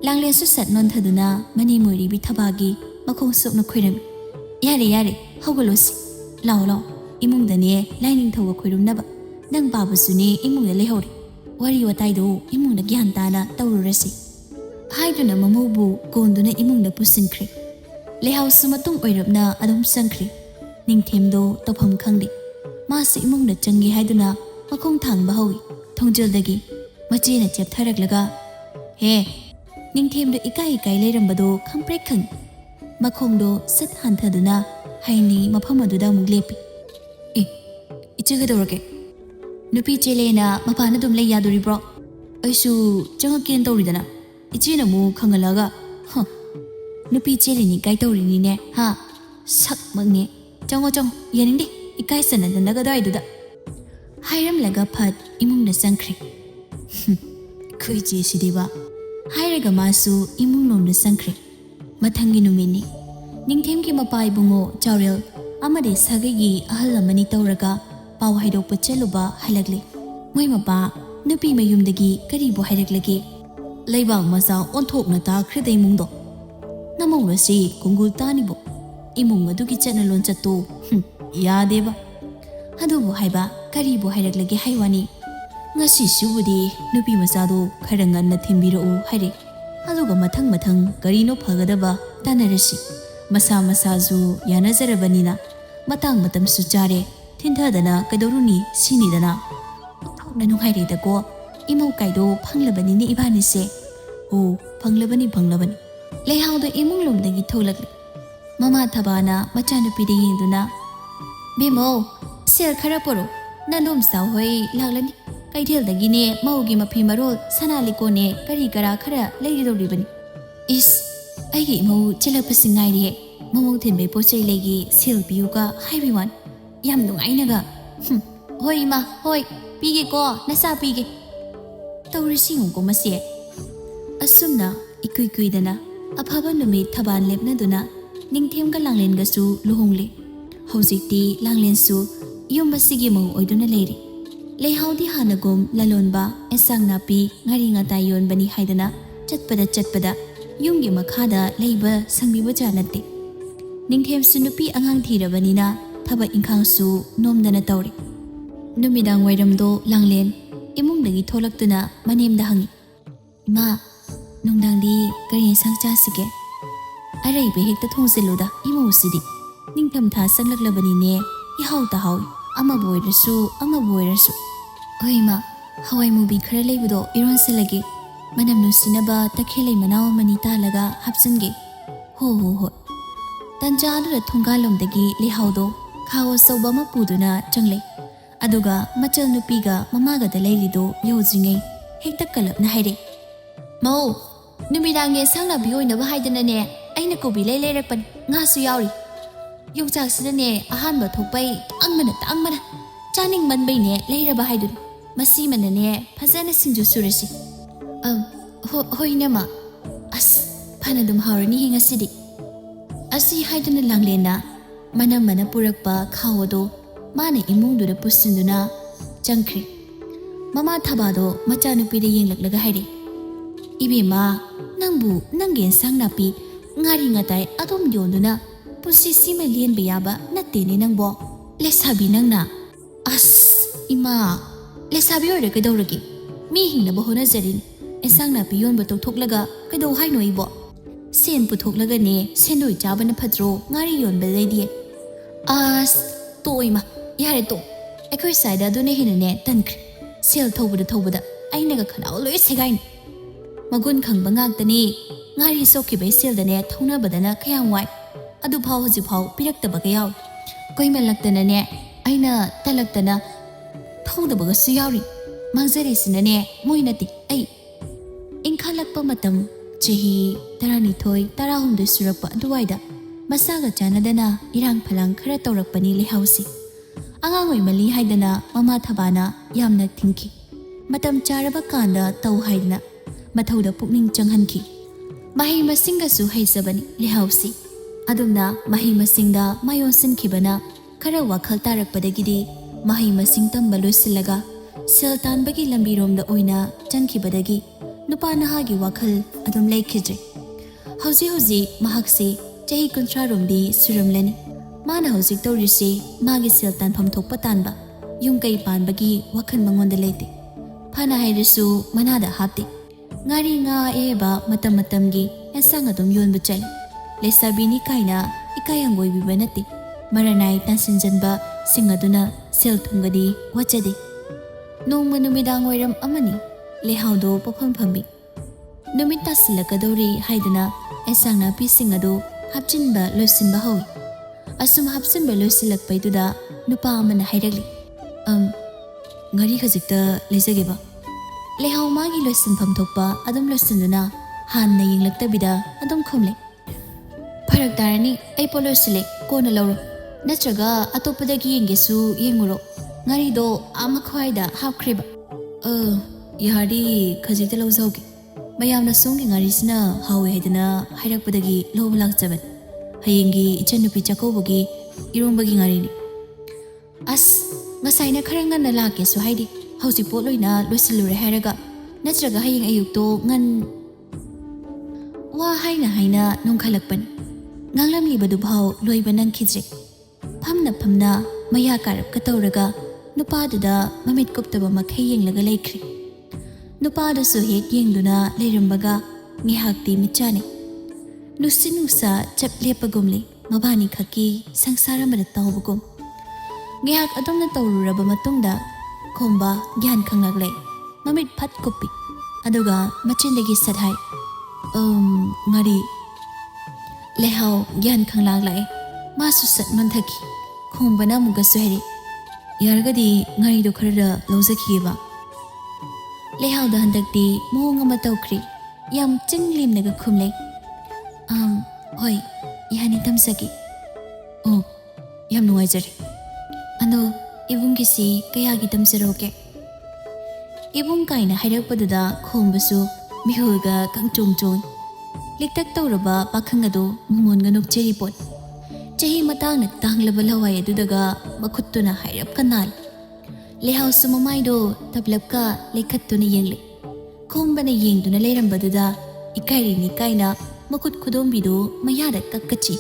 langlin su sat non thaduna mani moiri bi thabagi makhong sok na khoiram yare hogolosi lao imung da ne lining thoga khoirum na ba nang babu su ne imung da lehori wari watai do imung da gyan ta na tawrurasi haiduna mamubu gonduna imung da pusinkhri leihausu matung oirapna adum sangkhri ningthem do topham khangdi ma se imung da changi haiduna makhong thang ba hawi thongjel dagi machi na chep tharaklaga he ningthem do ikai leirambado khamprek khang makhong do sat hanthaduna haini mafam aduda muk lepi ichiga dorake nupi chelena mapana dum lei yaduri bro aisu changakin tawridana ichina mu khangalaga nupi chelini kai tawrini ne ha sak mangne chango yanindi ikai sanadana ga dai duda hairam laga phat imung na sangkhri khoi che sidiba hairaga masu imung nom na sangkhri mathangi numini ningthem ki mapai bungo chaurel amade sagegi ahal amani tawraga paw haidok pacheluba halagli moi mapa nupi mayumdagi kari bo haireklage leibang masa onthok na ta khridai mungdo namong rasi kungul tani bo imung adugi chana lon chatto yadeba adubu haiba kari bo haireklage haiwani ngasi subudi nupi masado kharangan na thimbiro haire aduga mathang karino phagadaba tanarasi masa zu yanazarabanina matang matam su chare thindadana kadoruni sinidana thokna nunghaire da ko imau kaido phanglabani ni ibani se phanglabani leihau da imung lomdagi tholakli mama thabana machanupi de yinduna bimo sel khara poro nanom saw hoi laglani kaithel dagi ne maugi mafi marol sanaliko ne kari kara khara leidoribani aigi imau chilapasi ngairi mamong thinbe pochai legi sel biuga haibiwan yam nungainaga hoi ma hoi pige ko nasa pige tawrisi ngko mase asumna ikui dana aphaba numi thaban lepna duna ningthem ga langlen ga su luhongli hojikti langlen su yum basigi mo oiduna leiri leihaudi hanagum lalonba esang napi ngari ngata yon bani haidana chatpada yumgi makhada leiba sangbiba janate ningthem su nupi angang thirabanina thaba ingkhang su nomdana tawri numidang wairamdo langlen imungdagi tholaktuna manemda hangi ima nungdangdi kari sang chasige arai be hekta thongseluda imu sidi ningtham tha sanglaklavani ne ihau ta hawi ama boirasu oima hawai mubi khara leibudo iron selage manam nusinaba takhelei manaw mani talaga hapsange ho tanja adu thongalomdagi lehaudo khawo soba ma puduna changlei aduga machal nupiga mamaga da leirido yojringai hekta kalapna haire mau numidange sangna biyoina ba haidana ne aina kobi leirakpan nga su yauri yongchak sidane ahanba thokpai tangmana chaning manbai ne leiraba haidun masi manane phajana singju surasi hoinama phanadum haurani hinga sidi asi haiduna langlena mana purakpa khawado mana imungdura pusinduna changkhri mama thabado machanupi de yenglaklaga haire ibema nangbu nangen sangnapi ngari ngatai adom yonduna pusi sima lienba yaba natte ne nangbo lesabi nangna ima lesabi ore kedoragi mi hingna bahona zarin ensangnapi yonba tokthoklaga kedo haino ibo sen puthoklaga ne sendoi chabana phatro ngari yonba leidie toima yare to ekoi side adune hinane tankri sel thobada ainaga khanaw loi segain magun khangba ngaktani ngari sokhibai seldane thona badana khayam wai adu phau hoji phau piraktaba ga yaw koima laktana ne aina talaktana thauda baga su yauri mangjari sinane moinati ai inkhalakpa matam ꯆꯍꯤ 12 13 ꯁꯨꯔꯛꯄ ꯑꯗꯨꯋꯥꯏꯗ ꯃꯁꯥꯒ ꯆꯥꯟꯅꯗꯅ ꯏꯔꯥꯡ ꯐꯂꯥꯡ ꯈꯔ ꯇꯧꯔꯛꯄꯅꯤ ꯂꯩꯍꯥꯎꯁꯤ ꯑꯉꯥꯡ ꯑꯣꯏꯃꯜꯂꯤ ꯍꯥꯏꯗꯅ ꯃꯃꯥ ꯊꯕꯥꯅ ꯌꯥꯝꯅ ꯊꯤꯡꯈꯤ ꯃꯇꯝ ꯆꯥꯔꯕ ꯀꯥꯟꯗ ꯇꯧ ꯍꯥꯏꯗꯅ ꯃꯊꯧꯗ ꯄꯨꯛꯅꯤꯡ ꯆꯪꯍꯟꯈꯤ ꯃꯍꯩ ꯃꯁꯤꯡꯒꯁꯨ ꯍꯩꯖꯕꯅꯤ ꯂꯩꯍꯥꯎꯁꯤ ꯑꯗꯨꯝꯅ ꯃꯍꯩ ꯃꯁꯤꯡꯗ ꯃꯥꯌꯣꯟꯁꯤꯟꯈꯤꯕꯅ ꯈꯔ ꯋꯥꯈꯜ ꯇꯥꯔꯛꯄꯗꯒꯤꯗꯤ ꯃꯍꯩ ꯃꯁꯤꯡ ꯇꯝꯕ ꯂꯣꯏꯁꯤꯜꯂꯒ ꯁꯦꯜ ꯇꯥꯟꯕꯒꯤ ꯂꯝꯕꯤꯔꯣꯝꯗ ꯑꯣꯏꯅ ꯆꯪꯈꯤꯕꯗꯒꯤ ꯅꯨꯄꯥ ꯅꯍꯥꯒꯤ ꯋꯥꯈꯜ ꯑꯗꯨꯝ ꯂꯩꯈꯤꯗ꯭ꯔꯦ ꯍꯧꯖꯤꯛ ꯃꯍꯥꯛꯁꯤ ꯆꯍꯤ 30 ꯁꯨꯔꯝꯂꯅꯤ ꯃꯥꯅ ꯍꯧꯖꯤꯛ ꯇꯧꯔꯤꯁꯤ ꯃꯥꯒꯤ ꯁꯦꯜ ꯇꯥꯟꯐꯝ ꯊꯣꯛꯄ ꯇꯥꯟꯕ ꯌꯨꯝ ꯀꯩ ꯄꯥꯟꯕꯒꯤ ꯋꯥꯈꯜ ꯃꯉꯣꯟꯗ ꯂꯩꯇꯦ ꯐꯅ ꯍꯥꯏꯔꯁꯨ ꯃꯅꯥꯗ ꯍꯥꯞꯇꯦ ꯉꯥꯔꯤ ꯉꯥ ꯑꯌꯥꯏꯕ ꯃꯇꯝꯒꯤ ꯑꯦꯟꯁꯥꯡ ꯑꯗꯨꯝ ꯌꯣꯟꯕ ꯆꯠꯂꯤ ꯂꯩꯁꯥꯕꯤꯅꯤ ꯀꯥꯏꯅ ꯏꯀꯥꯏ ꯍꯪꯒꯣꯏꯕꯤꯕ ꯅꯠꯇꯦ ꯃꯔꯅꯥꯏ ꯇꯥꯟꯁꯤꯟꯖꯟꯕ ꯁꯤꯡ ꯑꯗꯨꯅ ꯁꯦꯜ ꯊꯨꯝꯒꯗꯤ ꯋꯥꯠꯆꯗꯦ ꯅꯣꯡꯃ ꯅꯨꯃꯤꯗꯥꯡ ꯋꯥꯏꯔꯝ ꯑꯃꯅꯤ ꯂꯩꯍꯥꯎꯗꯣ ꯄꯣꯛꯐꯝ ꯐꯝꯃꯤ ꯅꯨꯃꯤꯠ ꯇꯥꯁꯤꯜꯂꯛꯀꯗꯧꯔꯤ ꯍꯥꯏꯗꯅ ꯑꯦꯟꯁꯥꯡ ꯅꯥꯄꯤꯁꯤꯡ ꯑꯗꯨ ꯍꯥꯞꯆꯤꯟꯕ ꯂꯣꯏꯁꯤꯟꯕ ꯍꯧꯏ ꯑꯁꯨꯝ ꯍꯥꯞꯆꯤꯟꯕ ꯂꯣꯏꯁꯤꯜꯂꯛꯄꯩꯗꯨꯗ ꯅꯨꯄꯥ ꯑꯃꯅ ꯍꯥꯏꯔꯛꯂꯤ ꯉꯥꯔꯤ ꯈꯖꯤꯛꯇ ꯂꯩꯖꯒꯦꯕ ꯂꯩꯍꯥꯎ ꯃꯥꯒꯤ ꯂꯣꯏꯁꯤꯟꯐꯝ ꯊꯣꯛꯄ ꯑꯗꯨꯝ ꯂꯣꯏꯁꯤꯟꯗꯨꯅ ꯍꯥꯟꯅ ꯌꯦꯡꯂꯛꯇꯕꯤꯗ ꯑꯗꯨꯝ ꯈꯨꯝꯂꯦ ꯐꯔꯛ ꯇꯥꯔꯅꯤ ꯑꯩ ꯄꯣꯠ ꯂꯣꯏꯁꯤꯜꯂꯦ ꯀꯣꯟꯅ ꯂꯧꯔꯣ ꯅꯠꯇ꯭ꯔꯒ ꯑꯇꯣꯞꯄꯗꯒꯤ ꯌꯦꯡꯒꯦꯁꯨ ꯌꯦꯡꯉꯨꯔꯣ ꯉꯥꯔꯤꯗꯣ ꯃꯈ꯭ꯋꯥꯏꯗ ꯍꯥꯞꯈ꯭ꯔꯦꯕ ꯌꯥꯔꯗꯤ ꯈꯖꯤꯛꯇ ꯂꯧꯖꯍꯧꯒꯦ ꯃꯌꯥꯝꯅ ꯁꯣꯝꯒꯤ ꯉꯥꯔꯤꯁꯤꯅ ꯍꯥꯎꯋꯦ ꯍꯥꯏꯗꯅ ꯍꯥꯏꯔꯛꯄꯗꯒꯤ ꯂꯧꯕ ꯂꯥꯛꯆꯕꯅꯤ ꯍꯌꯦꯡꯒꯤ ꯏꯆꯟꯅꯨꯄꯤ ꯆꯥꯛꯀꯧꯕꯒꯤ ꯏꯔꯣꯝꯕꯒꯤ ꯉꯥꯔꯤꯅꯤ ꯑꯁ ꯉꯁꯥꯏꯅ ꯈꯔ ꯉꯟꯅ ꯂꯥꯛꯀꯦꯁꯨ ꯍꯥꯏꯗꯤ ꯍꯧꯖꯤꯛ ꯄꯣꯠ ꯂꯣꯏꯅ ꯂꯣꯏꯁꯤꯜꯂꯨꯔꯦ ꯍꯥꯏꯔꯒ ꯅꯠꯇ꯭ꯔꯒ ꯍꯌꯦꯡ ꯑꯌꯨꯛꯇꯣ ꯋꯥ ꯍꯥꯏꯅ ꯅꯣꯡꯈꯠꯂꯛꯄꯅꯤ ꯉꯥꯡꯂꯝꯂꯤꯕꯗꯨꯐꯥꯎ ꯂꯣꯏꯕ ꯅꯪꯈꯤꯗ꯭ꯔꯦ ꯐꯝꯅ ꯃꯌꯥ ꯀꯥꯔꯞꯀ ꯇꯧꯔꯒ ꯅꯨꯄꯥꯗꯨꯗ ꯃꯃꯤꯠ ꯀꯨꯞꯇꯕ ꯃꯈꯩ ꯌꯦꯡꯂꯒ ꯂꯩꯈ꯭ꯔꯦ ꯅꯨꯄꯥꯗꯨꯁꯨ ꯍꯦꯛ ꯌꯦꯡꯗꯨꯅ ꯂꯩꯔꯝꯕꯒ ꯉꯥꯏꯍꯥꯛꯇꯤ ꯃꯤꯠꯆꯥꯅꯩ ꯅꯨꯡꯁꯤꯠ ꯅꯨꯡꯁꯥ ꯆꯞ ꯂꯦꯞꯄꯒꯨꯝꯂꯤ ꯃꯕꯥꯅꯤ ꯈꯛꯀꯤ ꯁꯪꯁꯥꯔ ꯑꯃꯗ ꯇꯥꯎꯕꯒꯨꯝ ꯉꯥꯏꯍꯥꯛ ꯑꯗꯨꯝꯅ ꯇꯧꯔꯨꯔꯕ ꯃꯇꯨꯡꯗ ꯈꯣꯝꯕ ꯒ꯭ꯌꯥꯟ ꯈꯪꯂꯛꯂꯦ ꯃꯃꯤꯠ ꯐꯠ ꯀꯨꯞꯄꯤ ꯑꯗꯨꯒ ꯃꯆꯤꯟꯗꯒꯤ ꯁꯠ ꯍꯥꯏ ꯉꯥꯔꯤ ꯂꯩꯍꯥꯎ ꯒ꯭ꯌꯥꯟ ꯈꯪꯂꯛꯂꯛꯑꯦ ꯃꯥꯁꯨ ꯁꯠ ꯃꯟꯊꯈꯤ ꯈꯣꯝꯕꯅ ꯑꯃꯨꯛꯀꯁꯨ ꯍꯥꯏꯔꯤ ꯌꯥꯔꯒꯗꯤ ꯉꯥꯔꯤꯗꯣ ꯈꯔ ꯂꯧꯖꯈꯤꯒꯦꯕ ꯂꯩꯍꯥꯎꯗ ꯍꯟꯗꯛꯇꯤ ꯃꯑꯣꯡ ꯑꯃ ꯇꯧꯈ꯭ꯔꯤ ꯌꯥꯝ ꯆꯤꯡ ꯂꯦꯝꯅꯒ ꯈꯨꯝꯂꯦ ꯍꯣꯏ ꯌꯥꯅꯤ ꯇꯝꯖꯒꯦ ꯑꯣ ꯌꯥꯝ ꯅꯨꯡꯉꯥꯏꯖꯔꯦ ꯑꯗꯣ ꯏꯕꯨꯡꯒꯤꯁꯤ ꯀꯌꯥꯒꯤ ꯇꯝꯖꯔꯣꯒꯦ ꯏꯕꯨꯡ ꯀꯥꯏꯅ ꯍꯥꯏꯔꯛꯄꯗꯨꯗ ꯈꯣꯝꯕꯁꯨ ꯃꯤꯍꯨꯜꯒ ꯀꯪꯆꯣꯡ ꯆꯣꯡ ꯂꯤꯛꯇꯛ ꯇꯧꯔꯕ ꯄꯥꯈꯪ ꯑꯗꯨ ꯃꯉꯣꯟꯒ ꯅꯣꯛꯆꯔꯤ ꯄꯣꯠ ꯆꯍꯤ ꯃꯇꯥꯡꯅ ꯇꯥꯡꯂꯕ ꯂꯋꯥꯏ ꯑꯗꯨꯗꯒ ꯃꯈꯨꯠꯇꯨꯅ ꯍꯥꯏꯔꯞꯀ ꯅꯥꯜꯂꯤ ꯂꯩꯍꯥꯎꯁꯨ ꯃꯃꯥꯏꯗꯣ ꯇꯞꯂꯞꯀ ꯂꯩꯈꯠꯇꯨꯅ ꯌꯦꯡꯂꯤ ꯈꯣꯝꯕꯅ ꯌꯦꯡꯗꯨꯅ ꯂꯩꯔꯝꯕꯗꯨꯗ ꯏꯀꯥꯏꯔꯤꯅꯤ ꯀꯥꯏꯅ ꯃꯈꯨꯠ ꯈꯨꯗꯣꯝꯕꯤꯗꯨ ꯃꯌꯥꯗ ꯀꯛꯀꯆꯤ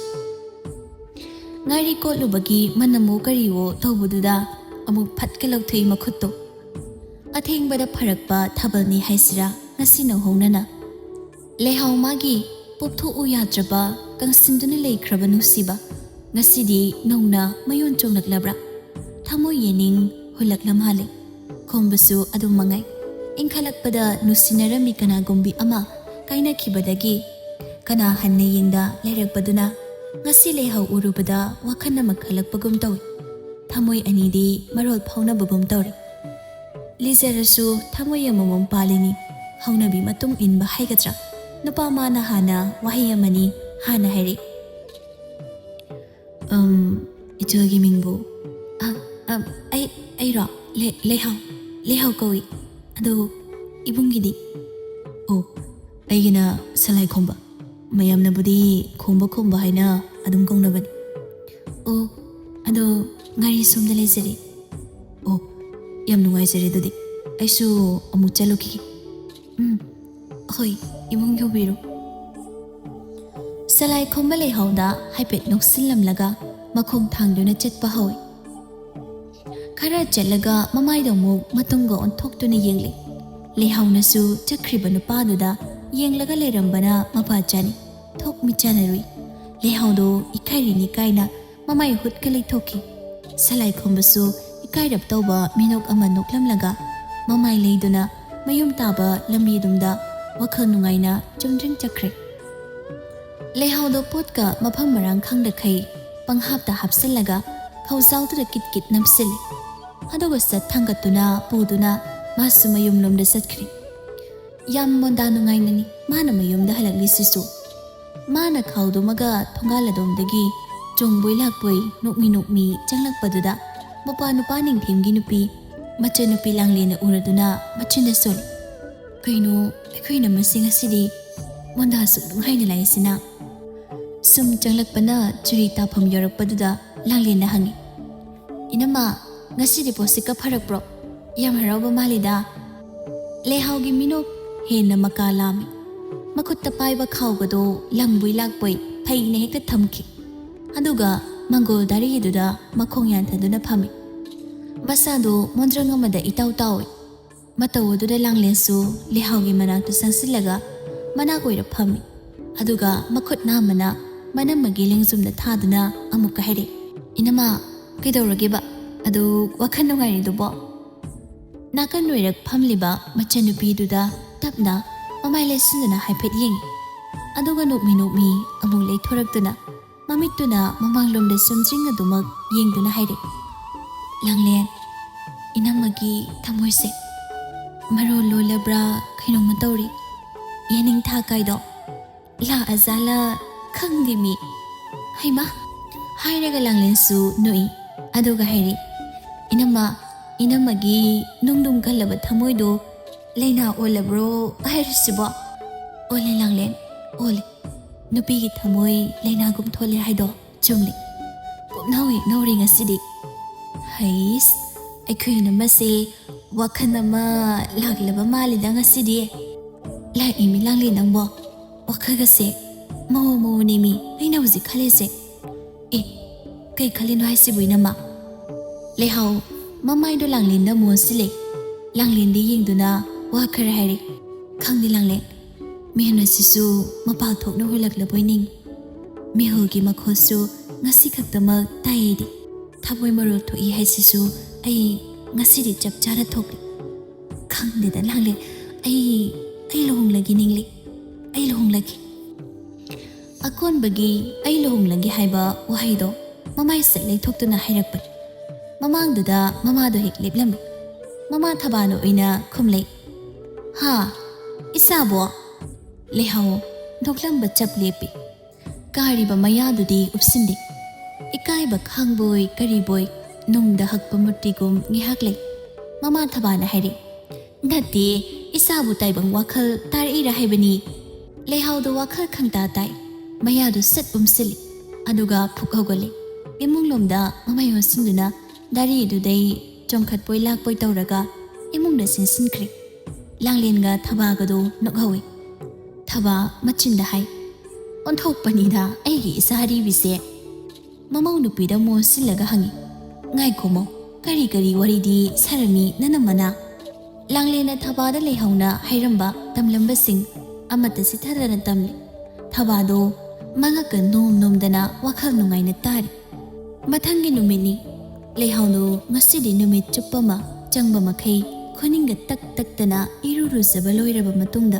ꯉꯥꯔꯤ ꯀꯣꯠꯂꯨꯕꯒꯤ ꯃꯅꯝꯃꯣ ꯀꯔꯤꯋꯣ ꯇꯧꯕꯗꯨꯗ ꯑꯃꯨꯛ ꯐꯠꯀ ꯂꯧꯊꯣꯛꯏ ꯃꯈꯨꯠꯇꯣ ꯑꯊꯦꯡꯕꯗ ꯐꯔꯛꯄ ꯊꯥꯕꯜꯅꯤ ꯍꯥꯏꯁꯤꯔꯥ ꯉꯁꯤꯅ ꯍꯧꯅꯅ ꯂꯩꯍꯥꯎ ꯃꯥꯒꯤ ꯄꯣꯛꯊꯣꯛꯎ ꯌꯥꯗ꯭ꯔꯕ ꯀꯪꯁꯤꯟꯗꯨꯅ ꯂꯩꯈ꯭ꯔꯕ ꯅꯨꯡꯁꯤꯕ ꯉꯁꯤꯗꯤ ꯅꯧꯅ ꯃꯌꯣꯟ ꯆꯣꯡꯂꯛꯂꯕ꯭ꯔꯥ ꯊꯃꯣꯏ ꯌꯦꯅꯤꯡ ꯍꯨꯜꯂꯛꯂ ꯃꯥꯜꯂꯦ ꯈꯣꯝꯕꯁꯨ ꯑꯗꯨꯝ ꯃꯉꯥꯏ ꯏꯟꯈꯠꯂꯛꯄꯗ ꯅꯨꯡꯁꯤꯅꯔꯝꯃꯤ ꯀꯅꯥꯒꯨꯝꯕꯤ ꯑꯃ ꯀꯥꯏꯅꯈꯤꯕꯗꯒꯤ ꯀꯅꯥ ꯍꯟꯅ ꯌꯦꯡꯗ ꯂꯩꯔꯛꯄꯗꯨꯅ ꯉꯁꯤ ꯂꯩꯍꯥꯎ ꯎꯔꯨꯕꯗ ꯋꯥꯈꯜ ꯑꯃ ꯈꯜꯂꯛꯄꯒꯨം ꯇꯧꯏ ꯊꯃꯣꯏ ꯑꯅꯤꯗꯤ ꯃꯔꯣꯜ ꯐꯥꯎꯅꯕꯒꯨꯝ ꯇꯧꯔꯤ ꯂꯤꯖꯔꯁꯨ ꯊꯃꯣꯏ ꯑꯃꯃꯝ ꯄꯥꯜꯂꯤꯅꯤ ꯍꯧꯅꯕꯤ ꯃꯇꯨꯡ ꯏꯟꯕ ꯍꯥꯏꯒꯗ꯭ꯔꯥ ꯅꯨꯄꯥ ꯃꯥꯅ ꯍꯥꯟꯅ ꯋꯥꯍꯩ ꯑꯃꯅꯤ ꯍꯥꯟꯅ ꯍꯥꯏꯔꯛꯏ ꯏꯆꯜꯒꯤ ꯃꯤꯡꯕꯨ ꯑꯩꯔꯣ ꯂꯩꯍꯥꯎ ꯀꯧꯏ ꯑꯗꯣ ꯏꯕꯨꯡꯒꯤꯗꯤ ꯑꯣ ꯑꯩꯒꯤꯅ ꯁꯂꯥꯏ ꯈꯣꯝꯕ ꯃꯌꯥꯝꯅꯕꯨꯗꯤ ꯈꯣꯝꯕ ꯍꯥꯏꯅ ꯑꯗꯨꯝ ꯀꯧꯅꯕꯅꯤ ꯑꯣ ꯑꯗꯣ ꯉꯥꯔꯤ ꯁꯣꯝꯗ ꯂꯩꯖꯔꯤ ꯑꯣ ꯌꯥꯝ ꯅꯨꯡꯉꯥꯏꯖꯔꯦ ꯑꯗꯨꯗꯤ ꯑꯩꯁꯨ ꯑꯃꯨꯛ ꯆꯠꯂꯨꯈꯤꯒꯦ ꯍꯣꯏ ꯏꯕꯨꯡ ꯌꯧꯕꯤꯔꯣ ꯁꯂꯥꯏ ꯈꯣꯝꯕ ꯂꯩꯍꯥꯎꯗ ꯍꯥꯏꯐꯦꯠ ꯅꯣꯛꯁꯤꯜꯂꯝꯂꯒ ꯃꯈꯣꯡ ꯊꯥꯡꯗꯨꯅ ꯆꯠꯄ ꯍꯧꯏ ꯈꯔ ꯆꯠꯂꯒ ꯃꯃꯥꯏꯗ ꯑꯃꯨꯛ ꯃꯇꯨꯡꯒ ꯑꯣꯟꯊꯣꯛꯇꯨꯅ ꯌꯦꯡꯂꯤ ꯂꯩꯍꯥꯎꯅꯁꯨ ꯆꯠꯈ꯭ꯔꯤꯕ ꯅꯨꯄꯥꯗꯨꯗ ꯌꯦꯡꯂꯒ ꯂꯩꯔꯝꯕꯅ ꯃꯄꯥ ꯆꯥꯅꯤ ꯊꯣꯛ ꯃꯤꯠꯆꯥꯅꯔꯨꯏ ꯂꯩꯍꯥꯎꯗꯣ ꯏꯀꯥꯏꯔꯤꯅꯤ ꯀꯥꯏꯅ ꯃꯃꯥꯏ ꯍꯨꯠꯀ ꯂꯩꯊꯣꯛꯈꯤ ꯁꯂꯥꯏ ꯈꯣꯝꯕꯁꯨ ꯏꯀꯥꯏꯔꯞ ꯇꯧꯕ ꯃꯤꯅꯣꯛ ꯑꯃ ꯅꯣꯛꯂꯝꯂꯒ ꯃꯃꯥꯏ ꯂꯩꯗꯨꯅ ꯃꯌꯨꯝ ꯇꯥꯕ ꯂꯝꯕꯤꯗꯨꯝꯗ ꯋꯥꯈꯜ ꯅꯨꯡꯉꯥꯏꯅ ꯆꯨꯝꯗ꯭ꯔꯤꯡ ꯆꯠꯈ꯭ꯔꯦ ꯂꯩꯍꯥꯎꯗꯣ ꯄꯣꯠꯀ ꯃꯐꯝ ꯃꯔꯥꯡ ꯈꯪꯗꯈꯩ ꯄꯪꯍꯥꯞꯇ ꯍꯥꯞꯆꯤꯜꯂꯒ ꯈꯧꯖꯥꯎꯗꯨꯗ ꯀꯤꯠ ꯅꯞꯁꯤꯜꯂꯤ ꯑꯗꯨꯒ ꯆꯠ ꯊꯥꯡꯒꯠꯇꯨꯅ ꯄꯨꯗꯨꯅ ꯃꯥꯁꯨ ꯃꯌꯨꯝꯂꯣꯝꯗ ꯆꯠꯈ꯭ꯔꯦ ꯌꯥꯝ ꯃꯣꯟꯗꯥ ꯅꯨꯡꯉꯥꯏꯅꯅꯤ ꯃꯥꯅ ꯃꯌꯨꯝꯗ ꯍꯜꯂꯛꯂꯤꯁꯤꯁꯨ ꯃꯥꯅ ꯈꯥꯎꯗꯨꯃꯒ ꯊꯣꯡꯒꯥꯜꯂꯗꯣꯝꯗꯒꯤ ꯆꯣꯡꯕꯣꯏ ꯂꯥꯛꯄꯣꯏ ꯅꯣꯛꯃꯤ ꯅꯣꯛꯃꯤ ꯆꯪꯂꯛꯄꯗꯨꯗ ꯃꯄꯥ ꯅꯨꯄꯥ ꯅꯤꯡꯊꯦꯝꯒꯤ ꯅꯨꯄꯤ ꯃꯆꯟꯅꯨꯄꯤ ꯂꯥꯡꯂꯦꯟꯅ ꯎꯔꯗꯨꯅ ꯃꯆꯤꯟꯗ ꯁꯣꯜꯂꯤ ꯀꯩꯅꯣ ꯑꯩꯈꯣꯏꯅ ꯃꯁꯤ ꯉꯁꯤꯗꯤ ꯃꯣꯟꯗꯥ ꯁꯨꯛ ꯍꯥꯏꯅ ꯂꯥꯛꯏꯁꯤꯅ ꯁꯨꯝ ꯆꯪꯂꯛꯄꯅ ꯆꯨꯔꯤ ꯇꯥꯐꯝ ꯌꯧꯔꯛꯄꯗꯨꯗ ꯂꯥꯡꯂꯦꯟꯅ ꯍꯪꯉꯤ ꯏꯅꯝꯃ ꯉꯁꯤꯗꯤ ꯄꯣꯠꯁꯤꯠꯀ ꯐꯔꯛꯄ꯭ꯔꯣ ꯌꯥꯝ ꯍꯔꯥꯎꯕ ꯃꯥꯜꯂꯤꯗ ꯂꯩꯍꯥꯎꯒꯤ ꯃꯤꯅꯣꯛ ꯍꯦꯟꯅ ꯃꯀꯥ ꯂꯥꯝꯃꯤ ꯃꯈꯨꯠꯇ ꯄꯥꯏꯕ ꯈꯥꯎꯒꯗꯣ ꯂꯪꯕꯣꯏ ꯂꯥꯛꯄꯣꯏ ꯐꯩꯅ ꯍꯦꯛꯇ ꯊꯝꯈꯤ ꯑꯗꯨꯒ ꯃꯪꯒꯣꯜ ꯗꯥꯔꯤꯗꯨꯗ ꯃꯈꯣꯡ ꯌꯥꯟꯊꯗꯨꯅ ꯐꯝꯃꯤ ꯃꯁꯥꯗꯣ ꯃꯣꯟꯗ꯭ꯔꯪ ꯑꯃꯗ ꯏꯇꯥꯎ ꯇꯥꯎꯏ ꯃꯇꯧ ꯑꯗꯨꯗ ꯂꯥꯡꯂꯦꯟꯁꯨ ꯂꯩꯍꯥꯎꯒꯤ ꯃꯅꯥꯛꯇ ꯆꯪꯁꯤꯜꯂꯒ ꯃꯅꯥꯛ ꯑꯣꯏꯔ ꯐꯝꯃꯤ ꯑꯗꯨꯒ ꯃꯈꯨꯠ ꯅꯥꯝꯃꯅ ꯃꯅꯝꯃꯒꯤ ꯂꯦꯡꯖꯨꯝꯗ ꯊꯥꯗꯨꯅ ꯑꯃꯨꯛꯀ ꯍꯥꯏꯔꯛꯏ ꯏꯅꯝꯃ ꯀꯩꯗꯧꯔꯒꯦꯕ ꯑꯗꯨ ꯋꯥꯈꯜ ꯅꯨꯡꯉꯥꯏꯔꯤꯗꯨꯕꯣ ꯅꯥꯀꯟ ꯑꯣꯏꯔꯛ ꯐꯝꯂꯤꯕ ꯃꯆꯟꯅꯨꯄꯤꯗꯨꯗ ꯇꯞꯅ ꯃꯃꯥꯏ ꯂꯩꯁꯤꯟꯗꯨꯅ ꯍꯥꯏꯐꯦꯠ ꯌꯦꯡꯉꯤ ꯑꯗꯨꯒ ꯅꯣꯛꯃꯤ ꯅꯣꯛꯃꯤ ꯑꯃꯨꯛ ꯂꯩꯊꯣꯔꯛꯇꯨꯅ ꯃꯃꯤꯠꯇꯨꯅ ꯃꯃꯥꯡꯂꯣꯝꯗ ꯆꯨꯝꯗ꯭ꯔꯤꯡ ꯑꯗꯨꯃꯛ ꯌꯦꯡꯗꯨꯅ ꯍꯥꯏꯔꯛꯏ ꯂꯥꯡꯂꯦꯟ ꯏꯅꯝꯃꯒꯤ ꯊꯃꯣꯏꯁꯦ ꯃꯔꯣꯜ ꯂꯣꯜꯂꯕ꯭ꯔꯥ ꯀꯩꯅꯣꯝꯃ ꯇꯧꯔꯤ ꯌꯦꯅꯤꯡ ꯊꯥ ꯀꯥꯏꯗꯣ ꯂꯥꯛꯑꯖꯥꯠꯂ ꯈꯪꯗꯦ ꯃꯤ ꯍꯩꯃꯥ ꯍꯥꯏꯔꯒ ꯂꯥꯡꯂꯦꯟꯁꯨ ꯅꯣꯛꯏ ꯑꯗꯨꯒ ꯍꯥꯏꯔꯤ ꯏꯅꯝꯃꯒꯤ ꯅꯨꯡꯗꯨꯝ ꯀꯜꯂꯕ ꯊꯃꯣꯏꯗꯣ ꯂꯩꯅꯥ ꯑꯣꯜꯂꯕ꯭ꯔꯣ ꯍꯥꯏꯔꯤꯁꯤꯕꯣ ꯑꯣꯜꯂꯦ ꯂꯥꯡꯂꯦꯟ ꯑꯣꯜꯂꯦ ꯅꯨꯄꯤꯒꯤ ꯊꯃꯣꯏ ꯂꯩꯅꯥꯒꯨꯝ ꯊꯣꯜꯂꯦ ꯍꯥꯏꯗꯣ ꯆꯨꯝꯂꯤ ꯄꯨꯝꯅꯧ ꯍꯦꯛꯅꯧꯔꯤ ꯉꯁꯤꯗꯤ ꯍꯩꯁ ꯑꯩꯈꯣꯏ ꯏꯅꯝꯃꯁꯦ ꯋꯥꯈꯜ ꯑꯃ ꯂꯥꯛꯂꯕ ꯃꯥꯜꯂꯤꯗ ꯉꯁꯤꯗꯤ ꯂꯥꯛꯏꯃꯤ ꯂꯥꯡꯂꯦꯟ ꯅꯪꯕꯣ ꯋꯥꯈꯜꯒꯁꯦ ꯃꯑꯣꯡꯅꯦꯃꯤ ꯑꯩꯅ ꯍꯧꯖꯤꯛ ꯈꯜꯂꯤꯁꯦ ꯑꯦ ꯀꯩ ꯈꯜꯂꯤꯅꯣ ꯍꯥꯏꯁꯤꯕꯨ ꯏꯅꯝꯃ ꯂꯩꯍꯥꯎ ꯃꯃꯥꯏꯗꯣ ꯂꯥꯡꯂꯦꯟꯗ ꯃꯣꯟꯁꯤꯜꯂꯦ ꯂꯥꯡꯂꯦꯟꯗꯤ ꯌꯦꯡꯗꯨꯅ ꯋꯥ ꯈꯔ ꯍꯥꯏꯔꯤ ꯈꯪꯗꯦ ꯂꯥꯡꯂꯦꯟ ꯃꯤꯍꯨꯟ ꯑꯁꯤꯁꯨ ꯃꯄꯥꯜ ꯊꯣꯛꯅ ꯍꯨꯜꯂꯛꯂꯕꯣꯏ ꯅꯤꯡꯉꯤ ꯃꯤꯍꯨꯜꯒꯤ ꯃꯈꯣꯜꯁꯨ ꯉꯁꯤ ꯈꯛꯇꯃꯛ ꯇꯥꯏꯌꯦꯗꯤ ꯊꯃꯣꯏ ꯃꯔꯣꯜ ꯊꯣꯛꯏ ꯍꯥꯏꯁꯤꯁꯨ ꯑꯩ ꯉꯁꯤꯗꯤ ꯆꯞ ꯆꯥꯅ ꯊꯣꯛꯂꯤ ꯈꯪꯗꯦꯗ ꯂꯥꯡꯂꯦꯟ ꯑꯩ ꯂꯨꯍꯣꯡꯂꯒꯦ ꯅꯤꯡꯂꯤ ꯑꯩ ꯂꯨꯍꯣꯡꯂꯒꯦ ꯑꯀꯣꯟꯕꯒꯤ ꯑꯩ ꯂꯨꯍꯣꯡꯂꯒꯦ ꯍꯥꯏꯕ ꯋꯥꯍꯩꯗꯣ ꯃꯃꯥꯏ ꯁꯠ ꯂꯩꯊꯣꯛꯇꯨꯅ ꯍꯥꯏꯔꯛꯄꯅꯤ ꯃꯃꯥꯡꯗꯨꯗ ꯃꯃꯥꯗꯣ ꯍꯦꯛ ꯂꯦꯞꯂꯝꯃꯤ ꯃꯃꯥ ꯊꯕꯥꯅ ꯑꯣꯏꯅ ꯈꯨꯝꯂꯩ ꯍꯥ ꯏꯆꯥꯕꯣ ꯂꯩꯍꯥꯎ ꯅꯣꯛꯂꯝꯕ ꯆꯞ ꯂꯦꯞꯄꯤ ꯀꯥꯔꯤꯕ ꯃꯌꯥꯗꯨꯗꯤ ꯎꯞꯁꯤꯟꯗꯦ ꯏꯀꯥꯏꯕ ꯈꯥꯡꯕꯣꯏ ꯀꯔꯤꯕꯣꯏ ꯅꯨꯡꯗ ꯍꯛꯄ ꯃꯨꯔꯇꯤꯒꯨꯝ ꯉꯥꯏꯍꯥꯛ ꯂꯩ ꯃꯃꯥ ꯊꯕꯥꯅ ꯍꯥꯏꯔꯤ ꯅꯠꯇꯦ ꯏꯆꯥꯕꯨ ꯇꯥꯏꯕꯪ ꯋꯥꯈꯜ ꯇꯥꯔꯛꯏꯔꯥ ꯍꯥꯏꯕꯅꯤ ꯂꯩꯍꯥꯎꯗ ꯋꯥꯈꯜ ꯈꯪꯇꯥ ꯇꯥꯏ ꯃꯌꯥꯗꯨ ꯁꯠ ꯎꯝꯁꯤꯜꯂꯤ ꯑꯗꯨꯒ ꯐꯨꯛ ꯍꯧꯒꯠꯂꯤ ꯏꯃꯨꯡꯂꯣꯝꯗ ꯃꯃꯥꯏ ꯑꯣꯟꯁꯤꯟꯗꯨꯅ ꯗꯥꯔꯤꯗꯨꯗꯩ ꯆꯣꯡꯈꯠꯄꯣꯏ ꯂꯥꯛꯄꯣꯏ ꯇꯧꯔꯒ ꯏꯃꯨꯡꯗ ꯆꯦꯟꯁꯤꯟꯈ꯭ꯔꯦ ꯂꯥꯡꯂꯦꯟꯒ ꯊꯕꯥꯒꯗꯣ ꯅꯣꯛꯍꯧꯏ ꯊꯕꯥ ꯃꯆꯤꯟꯗ ꯍꯥꯏ ꯑꯣꯟꯊꯣꯛꯄꯅꯤꯗ ꯑꯩꯒꯤ ꯏꯆꯥ ꯑꯔꯤꯕꯤꯁꯦ ꯃꯃꯧ ꯅꯨꯄꯤꯗ ꯃꯣꯟꯁꯤꯜꯂꯒ ꯍꯪꯉꯤ ꯉꯥꯏꯈꯣꯃꯣ ꯀꯔꯤ ꯋꯥꯔꯤꯗꯤ ꯁꯥꯔꯝꯃꯤ ꯅꯅꯝꯃꯅ ꯂꯥꯡꯂꯦꯟꯅ ꯊꯕꯥꯗ ꯂꯩꯍꯧꯅ ꯍꯩꯔꯝꯕ ꯇꯝꯂꯝꯕꯁꯤꯡ ꯑꯃꯠꯇ ꯆꯤꯊꯗꯅ ꯇꯝꯂꯤ ꯊꯕꯥꯗꯣ ꯃꯉꯛꯀ ꯅꯣꯝꯗꯅ ꯋꯥꯈꯜ ꯅꯨꯡꯉꯥꯏꯅ ꯇꯥꯔꯤ ꯃꯊꯪꯒꯤ ꯅꯨꯃꯤꯠꯅꯤ ꯂꯩꯍꯥꯎꯗꯣ ꯉꯁꯤꯗꯤ ꯅꯨꯃꯤꯠ ꯆꯨꯞꯄ ꯑꯃ ꯆꯪꯕ ꯃꯈꯩ ꯈꯨꯅꯤꯡꯒ ꯇꯛꯇꯅ ꯏꯔꯨꯖꯕ ꯂꯣꯏꯔꯕ ꯃꯇꯨꯡꯗ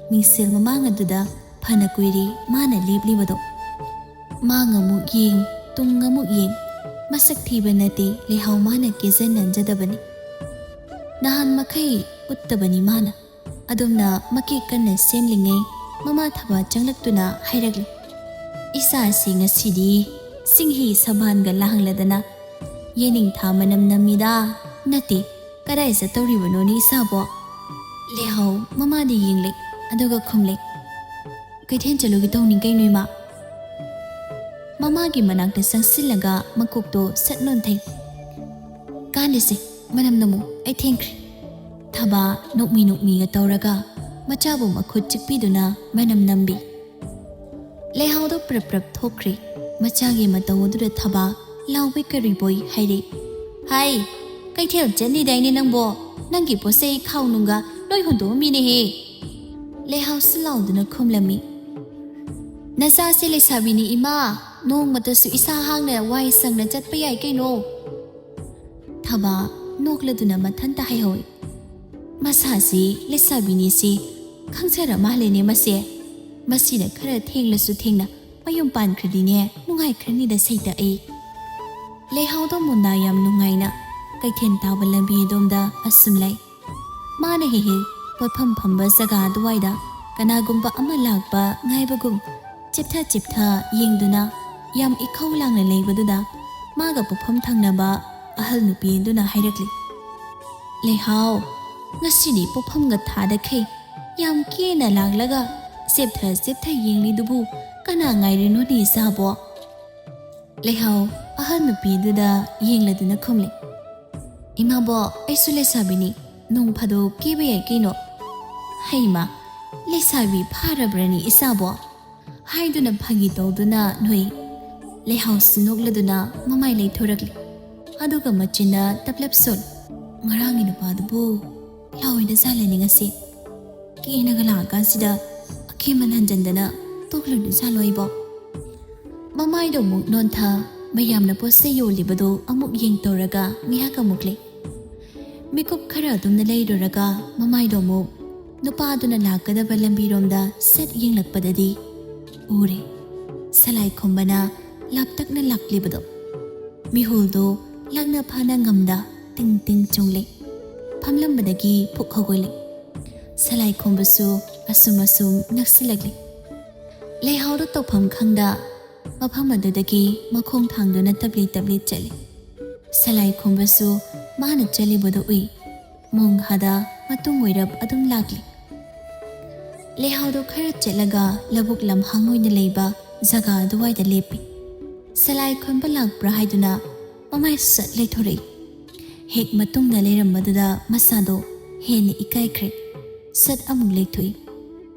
ꯃꯤꯡꯁꯦꯜ ꯃꯃꯥꯡ ꯑꯗꯨꯗ ꯐꯅ ꯀꯨꯏꯔꯦ ꯃꯥꯅ ꯂꯦꯞꯂꯤꯕꯗꯣ ꯃꯥꯡ ꯑꯃꯨꯛ ꯌꯦꯡ ꯇꯨꯡ ꯑꯃꯨꯛ ꯌꯦꯡ ꯃꯁꯛ ꯊꯤꯕ ꯅꯠꯇꯦ ꯂꯩꯍꯥꯎ ꯃꯥꯅ ꯀꯦꯖ ꯅꯟꯖꯗꯕꯅꯤ ꯅꯍꯥꯟ ꯃꯈꯩ ꯎꯠꯇꯕꯅꯤ ꯃꯥꯅ ꯑꯗꯨꯝꯅ ꯃꯀꯦꯛ ꯀꯟꯅ ꯁꯦꯝꯂꯤꯉꯩ ꯃꯃꯥ ꯊꯕꯥ ꯆꯪꯂꯛꯇꯨꯅ ꯍꯥꯏꯔꯛꯂꯤ ꯏꯆꯥꯁꯤ ꯉꯁꯤꯗꯤ ꯁꯤꯡꯍꯤ ꯁꯕꯥꯟꯒ ꯂꯥꯡꯂꯗꯅ ꯌꯦꯅꯤꯡꯊꯥ ꯃꯅꯝ ꯅꯝꯃꯤꯗ ꯅꯠꯇꯦ ꯀꯗꯥꯏ ꯆꯠꯇꯧꯔꯤꯕꯅꯣꯅꯤ ꯏꯆꯥꯕꯣ ꯂꯩꯍꯥꯎ ꯃꯃꯥꯗꯤ ꯌꯦꯡꯂꯦ ꯑꯗꯨꯒ ꯈꯨꯝꯂꯦ ꯀꯩꯊꯦꯜ ꯆꯠꯂꯨꯒꯦ ꯇꯧꯅꯤ ꯀꯩꯅꯣ ꯏꯃꯥ ꯃꯃꯥꯒꯤ ꯃꯅꯥꯛꯇ ꯆꯪꯁꯤꯜꯂꯒ ꯃꯀꯣꯛꯇꯣ ꯁꯠ ꯅꯣꯟꯊꯩ ꯀꯥꯟꯗꯦꯁꯦ ꯃꯅꯝ ꯅꯝꯃꯨ ꯑꯩ ꯊꯦꯡꯈ꯭ꯔꯦ ꯊꯕꯥ ꯅꯣꯛꯃꯤꯒ ꯇꯧꯔꯒ ꯃꯆꯥꯕꯨ ꯃꯈꯨꯠ ꯆꯤꯛꯄꯤꯗꯨꯅ ꯃꯅꯝ ꯅꯝꯕꯤ ꯂꯩꯍꯥꯎꯗꯣ ꯄ꯭ꯔꯞ ꯊꯣꯛꯈ꯭ꯔꯦ ꯃꯆꯥꯒꯤ ꯃꯇꯧ ꯑꯗꯨꯗ ꯊꯕꯥ ꯂꯥꯎꯕꯩ ꯀꯔꯤꯕꯣꯏ ꯍꯥꯏꯔꯦ ꯍꯥꯏ ꯀꯩꯊꯦꯜ ꯆꯠꯂꯤꯗꯥꯏꯅꯦ ꯅꯪꯕꯣ ꯅꯪꯒꯤ ꯄꯣꯠꯆꯩ ꯈꯥꯎ ꯅꯨꯡꯒ ꯂꯣꯏ ꯍꯨꯟꯗꯣꯛꯑꯝꯃꯤꯅꯦꯍꯦ ꯂꯩꯍꯥꯎꯁꯤ ꯂꯥꯎꯗꯨꯅ ꯈꯨꯝꯂꯝꯃꯤ ꯅꯆꯥꯁꯦ ꯂꯩꯁꯥꯕꯤꯅꯤ ꯏꯃꯥ ꯅꯣꯡꯃꯇꯁꯨ ꯏꯁꯥ ꯍꯥꯡꯅ ꯋꯥꯏ ꯁꯪꯅ ꯆꯠꯄ ꯌꯥꯏ ꯀꯩꯅꯣ ꯊꯕꯥ ꯅꯣꯛꯂꯗꯨꯅ ꯃꯊꯟꯇ ꯍꯥꯏꯍꯧꯏ ꯃꯁꯥꯁꯤ ꯂꯩꯁꯥꯕꯤꯅꯤꯁꯤ ꯈꯪꯖꯔ ꯃꯥꯜꯂꯦꯅꯦ ꯃꯁꯤꯅ ꯈꯔ ꯊꯦꯡꯂꯁꯨ ꯊꯦꯡꯅ ꯃꯌꯨꯝ ꯄꯥꯟꯈ꯭ꯔꯗꯤꯅꯦ ꯅꯨꯡꯉꯥꯏꯈ꯭ꯔꯅꯤꯗ ꯁꯩꯇ ꯑꯩ ꯂꯩꯍꯥꯎꯗꯣ ꯃꯨꯟꯅ ꯌꯥꯝ ꯅꯨꯡꯉꯥꯏꯅ ꯀꯩꯊꯦꯜ ꯇꯥꯕ ꯂꯝꯕꯤ ꯑꯗꯣꯝꯗ ꯑꯁꯨꯝ ꯂꯩ ꯃꯥꯅ ꯍꯦꯛ ꯄꯣꯠꯐꯝ ꯐꯝꯕ ꯖꯒꯥ ꯑꯗꯨꯋꯥꯏꯗ ꯀꯅꯥꯒꯨꯝꯕ ꯑꯃ ꯂꯥꯛꯄ ꯉꯥꯏꯕꯒꯨꯝ ꯆꯤꯞꯊ ꯌꯦꯡꯗꯨꯅ ꯌꯥꯝ ꯏꯈꯧ ꯂꯥꯡꯅ ꯂꯩꯕꯗꯨꯗ ꯃꯥꯒ ꯄꯣꯛꯐꯝ ꯊꯪꯅꯕ ꯑꯍꯜ ꯅꯨꯄꯤ ꯑꯗꯨꯅ ꯍꯥꯏꯔꯛꯂꯤ, ꯂꯩꯍꯥꯎ, ꯉꯁꯤꯗꯤ ꯄꯣꯛꯐꯝꯒ ꯊꯥꯗꯈꯩ ꯌꯥꯝ ꯀꯦꯅ ꯂꯥꯛꯂꯒ ꯆꯤꯞꯊ ꯌꯦꯡꯂꯤꯗꯨꯕꯨ ꯀꯅꯥ ꯉꯥꯏꯔꯤꯅꯣꯅꯦ ꯏꯆꯥꯕꯣ? ꯂꯩꯍꯥꯎ ꯑꯍꯜ ꯅꯨꯄꯤꯗꯨꯗ ꯌꯦꯡꯂꯗꯨꯅ ꯈꯨꯝꯂꯤ, ꯏꯃꯥꯕꯣ, ꯑꯩꯁꯨ ꯂꯩꯁꯥꯕꯤꯅꯤ, ꯅꯣꯡ ꯐꯥꯗꯣꯛ ꯀꯦꯕ ꯌꯥꯏ ꯀꯩꯅꯣ? ꯍꯩꯃ, ꯂꯩꯁꯥꯕꯤ ꯐꯥꯔꯕ꯭ꯔꯅꯤ ꯏꯆꯥꯕꯣ? ꯍꯥꯏꯗꯨꯅ ꯐꯥꯒꯤ ꯇꯧꯗꯨꯅ ꯅꯣꯏ ꯂꯩꯍꯥꯎꯁꯨ ꯅꯣꯛꯂꯗꯨꯅ ꯃꯃꯥꯏ ꯂꯩꯊꯣꯔꯛꯂꯤ, ꯑꯗꯨꯒ ꯃꯆꯤꯟꯅ ꯇꯞꯂꯞ ꯁꯣꯜꯂꯤ, ꯉꯔꯥꯡꯒꯤ ꯅꯨꯄꯥꯗꯨꯕꯨ ꯂꯥꯎꯏꯗ ꯆꯥꯜꯂꯅꯤ ꯉꯁꯤ, ꯀꯦꯅꯒ ꯂꯥꯛꯑꯀꯥꯟꯁꯤꯗ ꯑꯀꯦꯃꯟ ꯍꯟꯖꯟꯗꯅ ꯇꯣꯛꯂꯨꯅ ꯆꯥꯜꯂꯣ ꯑꯩꯕꯣ? ꯃꯃꯥꯏꯗꯣ ꯑꯃꯨꯛ ꯅꯣꯟꯊ ꯃꯌꯥꯝꯅ ꯄꯣꯠꯆꯩ ꯌꯣꯜꯂꯤꯕꯗꯣ ꯑꯃꯨꯛ ꯌꯦꯡꯇꯧꯔꯒ ꯉꯥꯏꯍꯥꯛ ꯑꯃꯨꯛ ꯂꯩ, ꯃꯤꯀꯨꯞ ꯈꯔ ꯑꯗꯨꯝꯅ ꯂꯩꯔꯨꯔꯒ ꯃꯃꯥꯏꯗꯣ ꯑꯃꯨꯛ ꯅꯨꯄꯥꯗꯨꯅ ꯂꯥꯛꯀꯗꯕ ꯂꯝꯕꯤꯔꯣꯝꯗ ꯁꯠ ꯌꯦꯡꯂꯛꯄꯗꯗꯤ ꯎꯔꯦ ꯁꯂꯥꯏ ꯈꯣꯝꯕꯅ ꯂꯥꯞꯇꯛꯅ ꯂꯥꯛꯂꯤꯕꯗꯣ꯫ ꯃꯤꯍꯨꯜꯗꯣ ꯂꯥꯛꯅ ꯐꯥꯅ ꯉꯝꯗ ꯇꯤꯡ ꯆꯣꯡꯂꯦ, ꯐꯝꯂꯝꯕꯗꯒꯤ ꯄꯨꯛ ꯍꯧꯒꯠꯂꯦ, ꯁꯂꯥꯏ ꯈꯣꯝꯕꯁꯨ ꯑꯁꯨꯝ ꯅꯛꯁꯤꯜꯂꯛꯂꯤ꯫ ꯂꯩꯍꯥꯎꯗꯣ ꯇꯧꯐꯝ ꯈꯪꯗ ꯃꯐꯝ ꯑꯗꯨꯗꯒꯤ ꯃꯈꯣꯡ ꯊꯥꯡꯗꯨꯅ ꯇꯞꯂꯤ ꯆꯠꯂꯤ꯫ ꯁꯂꯥꯏ ꯈꯣꯝꯕꯁꯨ ꯃꯥꯅ ꯆꯠꯂꯤꯕꯗꯣ ꯎꯏ, ꯃꯣꯡꯍꯥꯗ ꯃꯇꯨꯡ ꯑꯣꯏꯔꯞ ꯑꯗꯨꯝ ꯂꯥꯛꯂꯤ꯫ ꯂꯩꯍꯥꯎꯗꯣ ꯈꯔ ꯆꯠꯂꯒ ꯂꯧꯕꯨꯛ ꯂꯝꯍꯥꯡ ꯑꯣꯏꯅ ꯂꯩꯕ ꯖꯒꯥ ꯑꯗꯨꯋꯥꯏꯗ ꯂꯦꯞꯄꯤ꯫ ꯁꯂꯥꯏ ꯈꯣꯟꯕ ꯂꯥꯛꯄ꯭ꯔꯥ ꯍꯥꯏꯗꯨꯅ ꯃꯃꯥꯏ ꯁꯠ ꯂꯩꯊꯣꯔꯛꯏ꯫ ꯍꯦꯛ ꯃꯇꯨꯡꯗ ꯂꯩꯔꯝꯕꯗꯨꯗ ꯃꯁꯥꯗꯣ ꯍꯦꯟꯅ ꯏꯀꯥꯏꯈ꯭ꯔꯦ, ꯁꯠ ꯑꯃꯨꯛ ꯂꯩꯊꯣꯛꯏ꯫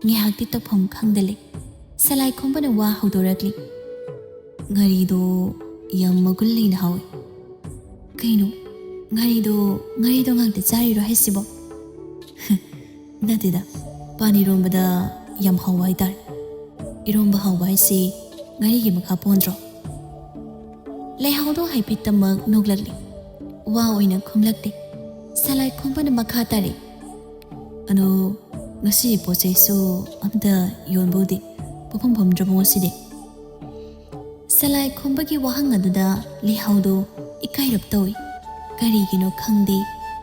ꯉꯥꯏꯍꯥꯛꯇꯤ ꯇꯧꯐꯝ ꯈꯪꯗꯂꯦ꯫ ꯁꯂꯥꯏ ꯈꯣꯝꯕꯅ ꯋꯥ ꯍꯧꯗꯣꯔꯛꯂꯤ, ꯉꯥꯔꯤꯗꯣ ꯌꯥꯝ ꯃꯒꯨꯟ ꯂꯩꯅ ꯍꯥꯎꯏ꯫ ꯀꯩꯅꯣ, ꯉꯥꯔꯤꯗꯣ ꯉꯥꯛꯇ ꯆꯥꯔꯤꯔꯣ ꯍꯥꯏꯁꯤꯕꯣ? ꯅꯠꯇꯦꯗ, ꯄꯥꯟ ꯏꯔꯣꯝꯕꯗ ꯌꯥꯝ ꯍꯥꯎꯕ ꯍꯥꯏꯇꯥꯔꯦ꯫ ꯏꯔꯣꯝꯕ ꯍꯥꯎꯕ ꯍꯥꯏꯁꯤ ꯉꯥꯔꯤꯒꯤ ꯃꯈꯥ ꯄꯣꯟꯗ꯭ꯔꯣ? ꯂꯩꯍꯥꯎꯗꯣ ꯍꯥꯏꯐꯦꯠꯇꯃꯛ ꯅꯣꯛꯂꯛꯂꯤ, ꯋꯥ ꯑꯣꯏꯅ ꯈꯨꯝꯂꯛꯇꯦ꯫ ꯁꯂꯥꯏ ꯈꯣꯝꯕꯅ ꯃꯈꯥ ꯇꯥꯔꯤ, ꯑꯗꯣ ꯉꯁꯤꯒꯤ ꯄꯣꯠ ꯆꯩꯁꯨ ꯑꯝꯇ ꯌꯣꯟꯕ ꯎꯗꯦ, ꯄꯣꯠꯐꯝ ꯐꯝꯗ꯭ꯔꯕꯣ ꯉꯁꯤꯗꯤ? ꯁꯂꯥꯏ ꯈꯣꯝꯕꯒꯤ ꯋꯥꯍꯪ ꯑꯗꯨꯗ ꯂꯩꯍꯥꯎꯗꯣ ꯏꯀꯥꯏꯔꯞ ꯇꯧꯏ꯫ ꯀꯔꯤꯒꯤꯅꯣ ꯈꯪꯗꯦ,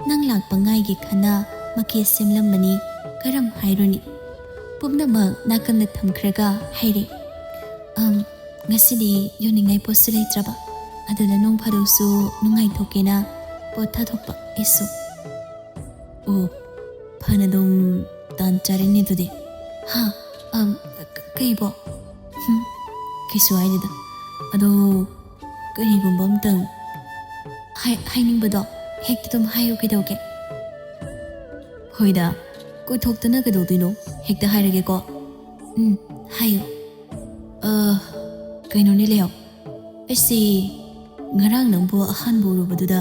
ꯅꯪ ꯂꯥꯛꯄ ꯉꯥꯏꯒꯦ ꯈꯟꯅ ꯃꯀꯦ ꯁꯦꯝꯂꯝꯕꯅꯤ, ꯀꯔꯝ ꯍꯥꯏꯔꯨꯅꯤ? ꯄꯨꯝꯅꯃꯛ ꯅꯥꯀꯟꯗ ꯊꯝꯈ꯭ꯔꯒ ꯍꯥꯏꯔꯦ, ꯉꯁꯤꯗꯤ ꯌꯣꯟꯅꯤꯡꯉꯥꯏ ꯄꯣꯠꯁꯨ ꯂꯩꯇ꯭ꯔꯕ, ꯑꯗꯨꯅ ꯅꯣꯡ ꯐꯥꯗꯣꯛꯁꯨ ꯅꯨꯡꯉꯥꯏꯊꯣꯛꯀꯦꯅ ꯄꯣꯠ ꯊꯥꯗꯣꯛꯄ ꯑꯩꯁꯨ꯫ ꯑꯣ, ꯐꯅ ꯑꯗꯨꯝ ꯇꯥꯟ ꯆꯥꯔꯤꯅꯤ ꯑꯗꯨꯗꯤ꯫ ꯀꯩꯕꯣ? ꯀꯩꯁꯨ ꯍꯥꯏꯗꯦꯗ, ꯑꯗꯣ ꯀꯔꯤꯒꯨꯝꯕ ꯑꯝꯇꯪ ꯍꯥꯏꯅꯤꯡꯕꯗꯣ ꯍꯦꯛꯇ ꯑꯗꯨꯝ ꯍꯥꯏꯌꯨ, ꯀꯩꯗꯧꯒꯦ? ꯍꯣꯏꯗ, ꯀꯣꯏꯊꯣꯛꯇꯅ ꯀꯩꯗꯧꯗꯣꯏꯅꯣ, ꯍꯦꯛꯇ ꯍꯥꯏꯔꯒꯦꯀꯣ꯫ ꯍꯥꯏꯌꯨ꯫ ꯀꯩꯅꯣꯅꯦ ꯂꯩꯍꯥꯎ, ꯑꯩꯁꯤ ꯉꯔꯥꯡ ꯅꯪꯕꯨ ꯑꯍꯥꯟꯕ ꯎꯔꯨꯕꯗꯨꯗ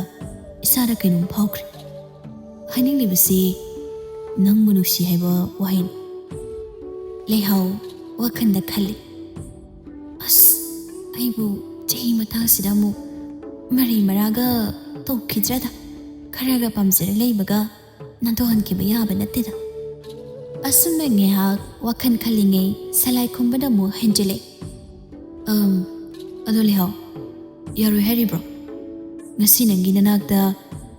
ꯏꯁꯥꯗ ꯀꯩꯅꯣꯝ ꯐꯥꯎꯈ꯭ꯔꯦ꯫ ꯍꯥꯏꯅꯤꯡꯂꯤꯕꯁꯤ ꯅꯪꯕꯨ ꯅꯨꯡꯁꯤ ꯍꯥꯏꯕ ꯋꯥꯍꯩꯅꯤ꯫ ꯂꯩꯍꯥꯎ ꯋꯥꯈꯜꯗ ꯈꯜꯂꯤ, ꯑꯁ, ꯑꯩꯕꯨ ꯆꯍꯤ ꯃꯇꯥꯡꯁꯤꯗ ꯑꯃꯨꯛ ꯃꯔꯩ ꯃꯔꯥꯒ ꯇꯧꯈꯤꯗ꯭ꯔꯗ, ꯈꯔꯒ ꯄꯥꯝꯖꯔ ꯂꯩꯕꯒ ꯅꯥꯟꯊꯣꯛꯍꯟꯈꯤꯕ ꯌꯥꯕ ꯅꯠꯇꯦꯗ꯫ ꯑꯁꯨꯝꯅ ꯉꯥꯏꯍꯥꯛ ꯋꯥꯈꯜ ꯈꯜꯂꯤꯉꯩ ꯁꯂꯥꯏ ꯈꯣꯝꯕꯅ ꯑꯃꯨꯛ ꯍꯦꯟꯖꯤꯜꯂꯦ, ꯑꯗꯣ ꯂꯩꯍꯥꯎ, ꯌꯥꯔꯣꯏ ꯍꯥꯏꯔꯤꯕ꯭ꯔꯣ? ꯉꯁꯤ ꯅꯪꯒꯤ ꯅꯅꯥꯛꯇ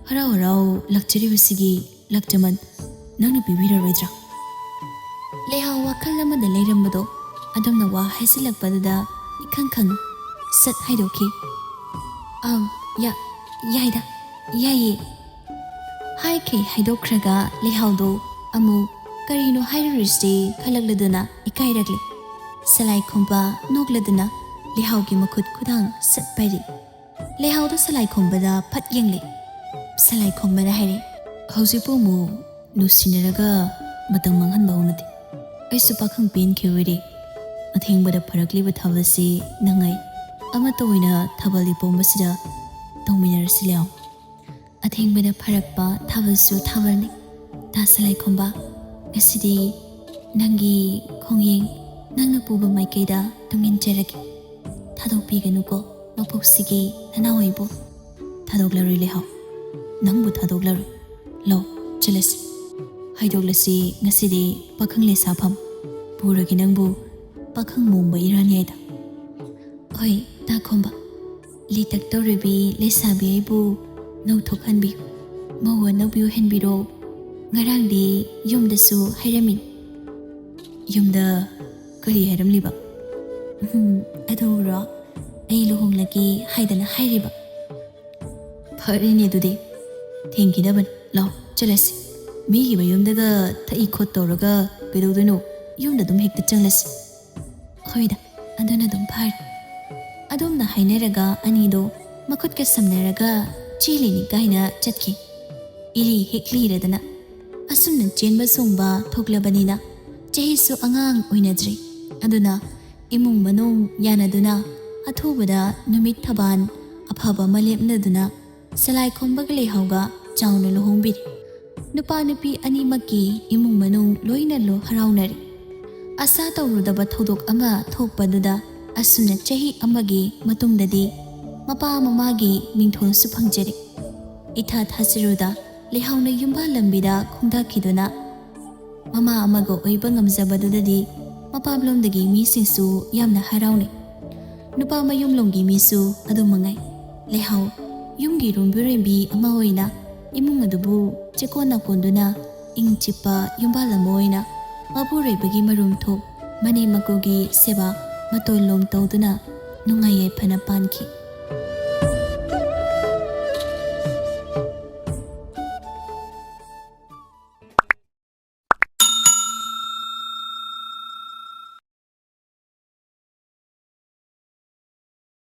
ꯍꯔꯥꯎ ꯂꯥꯛꯆꯔꯤꯕꯁꯤꯒꯤ ꯂꯛꯆꯃꯟ ꯅꯪꯅ ꯄꯤꯕꯤꯔꯔꯣꯏꯗ꯭ꯔꯥ? ꯂꯩꯍꯥꯎ ꯋꯥꯈꯜ ꯑꯃꯗ ꯂꯩꯔꯝꯕꯗꯣ ꯑꯗꯨꯝꯅ ꯋꯥ ꯍꯥꯏꯖꯤꯜꯂꯛꯄꯗꯨꯗ ꯏꯈꯪ ꯁꯠ ꯍꯥꯏꯗꯣꯛꯈꯤ, ꯌꯥꯏꯗ, ꯌꯥꯏꯌꯦ꯫ ꯍꯥꯏꯈꯩ ꯍꯥꯏꯗꯣꯛꯈ꯭ꯔꯒ ꯂꯩꯍꯥꯎꯗꯣ ꯑꯃꯨꯛ ꯀꯔꯤꯅꯣ ꯍꯥꯏꯔꯨꯔꯤꯁꯤ ꯈꯜꯂꯛꯂꯗꯨꯅ ꯏꯀꯥꯏꯔꯛꯂꯤ꯫ ꯁꯂꯥꯏ ꯈꯣꯝꯕ ꯅꯣꯛꯂꯗꯨꯅ ꯂꯩꯍꯥꯎꯒꯤ ꯃꯈꯨꯠ ꯈꯨꯗꯥꯡ ꯁꯠ ꯄꯥꯏꯔꯤ꯫ ꯂꯩꯍꯥꯎꯗꯣ ꯁꯂꯥꯏ ꯈꯣꯝꯕꯗ ꯐꯠ ꯌꯦꯡꯂꯤ꯫ ꯁꯂꯥꯏ ꯈꯣꯝꯕꯅ ꯍꯥꯏꯔꯦ, ꯍꯧꯖꯤꯛꯄꯨ ꯑꯃꯨꯛ ꯅꯨꯡꯁꯤꯅꯔꯒ ꯃꯇꯝ ꯃꯥꯡꯍꯟꯕ ꯍꯧꯅꯗꯦ꯫ ꯑꯩꯁꯨ ꯄꯥꯈꯪ ꯄꯦꯟꯈꯤꯔꯣꯏꯔꯦ꯫ ꯑꯊꯦꯡꯕꯗ ꯐꯔꯛꯂꯤꯕ ꯊꯥꯕꯜꯁꯤ ꯅꯪꯉꯩ ꯑꯃꯠꯇ ꯑꯣꯏꯅ ꯊꯥꯕꯜ ꯂꯤꯄꯣꯡꯕꯁꯤꯗ ꯇꯧꯃꯤꯟꯅꯔꯁꯤ ꯂꯩꯍꯥꯎ꯫ ꯑꯊꯦꯡꯕꯗ ꯐꯔꯛꯄ ꯊꯥꯕꯜꯁꯨ ꯊꯥꯕꯜꯅꯤ꯫ ꯇꯥ ꯁꯂꯥꯏ ꯈꯣꯝꯕ, ꯉꯁꯤꯗꯤ ꯅꯪꯒꯤ ꯈꯣꯡꯌꯦꯡ ꯅꯪꯅ ꯄꯨꯕ ꯃꯥꯏꯀꯩꯗ ꯇꯨꯡꯏꯟꯖꯔꯒꯦ꯫ ꯊꯥꯗꯣꯛꯄꯤꯒꯅꯨꯀꯣ ꯃꯄꯣꯛꯁꯤꯒꯤ ꯅꯅꯥꯎ ꯑꯩꯕꯨ꯫ ꯊꯥꯗꯣꯛꯂꯔꯣꯏ ꯂꯩꯍꯥꯎ, ꯅꯪꯕꯨ ꯊꯥꯗꯣꯛꯂꯔꯣꯏ꯫ ꯂꯧ ꯆꯠꯂꯁꯤ, ꯍꯥꯏꯗꯣꯛꯂꯁꯤ ꯉꯁꯤꯗꯤ ꯄꯥꯈꯪ ꯂꯩꯁꯥꯐꯝ, ꯄꯨꯔꯒꯦ ꯅꯪꯕꯨ ꯄꯥꯈꯪ ꯃꯣꯡꯕ ꯏꯔꯥꯅꯤꯌꯥꯏꯗ꯫ ꯍꯣꯏ ꯇꯥ ꯈꯣꯝꯕ, ꯂꯤꯇꯛ ꯇꯧꯔꯕꯤ ꯂꯩꯁꯥꯕꯤ ꯑꯩꯕꯨ ꯅꯧꯊꯣꯛꯍꯟꯕꯤꯌꯨ, ꯃꯧ ꯑꯅꯧꯕꯤ ꯑꯣꯏꯍꯟꯕꯤꯔꯣ, ꯉꯔꯥꯡꯗꯤ ꯌꯨꯝꯗꯁꯨ ꯍꯥꯏꯔꯝꯃꯤ ꯌꯨꯝꯗ ꯀꯔꯤ ꯍꯥꯏꯔꯝꯂꯤꯕ ꯑꯗꯨꯔꯣ ꯑꯩ ꯂꯨꯍꯣꯡꯂꯒꯦ ꯍꯥꯏꯗꯅ ꯍꯥꯏꯔꯤꯕ ꯐꯔꯦꯅꯦ ꯑꯗꯨꯗꯤ ꯊꯦꯡꯈꯤꯅꯕꯅꯤ ꯂꯥꯎ ꯆꯠꯂꯁꯤ ꯃꯤꯒꯤ ꯃꯌꯨꯝꯗꯒ ꯊꯛꯏ ꯈꯣꯠ ꯇꯧꯔꯒ ꯀꯩꯗꯧꯗꯣꯏꯅꯣ ꯌꯨꯝꯗ ꯑꯗꯨꯝ ꯍꯦꯛꯇ ꯆꯪꯂꯁꯤ ꯍꯣꯏꯗ ꯑꯗꯨꯅ ꯑꯗꯨꯝ ꯐꯔꯦ ꯑꯗꯣꯝꯅ ꯍꯥꯏꯅꯔꯒ ꯑꯅꯤꯗꯣ ꯃꯈꯨꯠꯀ ꯁꯝꯅꯔꯒ ꯆꯦꯜꯂꯤꯅꯤ ꯀꯥꯏꯅ ꯆꯠꯈꯤ ꯏꯔꯤ ꯍꯦꯛ ꯂꯤꯔꯗꯅ ꯑꯁꯨꯝꯅ ꯆꯦꯟꯕ ꯆꯣꯡꯕ ꯊꯣꯛꯂꯕꯅꯤꯅ ꯆꯍꯤꯁꯨ ꯑꯉꯥꯡ ꯑꯣꯏꯅꯗ꯭ꯔꯤ ꯑꯗꯨꯅ ꯏꯃꯨꯡ ꯃꯅꯨꯡ ꯌꯥꯅꯗꯨꯅ ꯑꯊꯨꯕꯗ ꯅꯨꯃꯤꯠ ꯊꯕꯥꯟ ꯑꯐꯕ ꯑꯃ ꯂꯦꯞꯅꯗꯨꯅ ꯁꯂꯥꯏ ꯈꯣꯝꯕꯒ ꯂꯩꯍꯧꯒ ꯆꯥꯎꯅ ꯂꯨꯍꯣꯡꯕꯤꯔꯤ ꯅꯨꯄꯥ ꯅꯨꯄꯤ ꯑꯅꯤꯃꯛꯀꯤ ꯏꯃꯨꯡ ꯃꯅꯨꯡ ꯂꯣꯏꯅ ꯍꯔꯥꯎꯅꯔꯤ ꯑꯁꯥ ꯇꯧꯔꯨꯗꯕ ꯊꯧꯗꯣꯛ ꯑꯃ ꯊꯣꯛꯄꯗꯨꯗ ꯑꯁꯨꯝꯅ ꯆꯍꯤ ꯑꯃꯒꯤ ꯃꯇꯨꯡꯗꯗꯤ ꯃꯄꯥ ꯃꯃꯥꯒꯤ ꯃꯤꯡꯊꯣꯜꯁꯨ ꯐꯪꯖꯔꯤ ꯏꯊꯥ ꯊꯥꯖꯔꯨꯗ ꯂꯩꯍꯥꯎꯅ ꯌꯨꯝꯕꯥꯜ ꯂꯝꯕꯤꯗ ꯈꯣꯡꯗꯥꯈꯤꯗꯨꯅ ꯃꯃꯥ ꯑꯃꯒ ꯑꯣꯏꯕ ꯉꯝꯖꯕꯗꯨꯗꯗꯤ ꯃꯄꯥꯝꯂꯣꯝꯗꯒꯤ ꯃꯤꯁꯤꯡꯁꯨ ꯌꯥꯝꯅ ꯍꯔꯥꯎꯅꯩ ꯅꯨꯄꯥ ꯃꯌꯨꯝꯂꯣꯝꯒꯤ ꯃꯤꯁꯨ ꯑꯗꯨꯝ ꯃꯉꯥꯏ ꯂꯩꯍꯥꯎ ꯌꯨꯝꯒꯤ ꯔꯣꯝꯕꯤꯔꯦꯝꯕꯤ ꯑꯃ ꯑꯣꯏꯅ ꯏꯃꯨꯡ ꯑꯗꯨꯕꯨ ꯆꯦꯀꯣꯟ ꯅꯥꯀꯣꯟꯗꯨꯅ ꯏꯪ ꯆꯤꯞꯄ ꯌꯨꯝꯕꯥꯜ ꯑꯃ ꯑꯣꯏꯅ ꯃꯄꯨꯔꯣꯏꯕꯒꯤ ꯃꯔꯨꯝ ꯊꯣꯛ ꯃꯅꯦꯝ ꯃꯀꯨꯒꯤ ꯁꯦꯕꯥ ꯃꯇꯣꯟꯂꯣꯝ ꯇꯧꯗꯨꯅ ꯅꯨꯡꯉꯥꯏ ꯌꯥꯏꯐꯅ ꯄꯥꯟꯈꯤ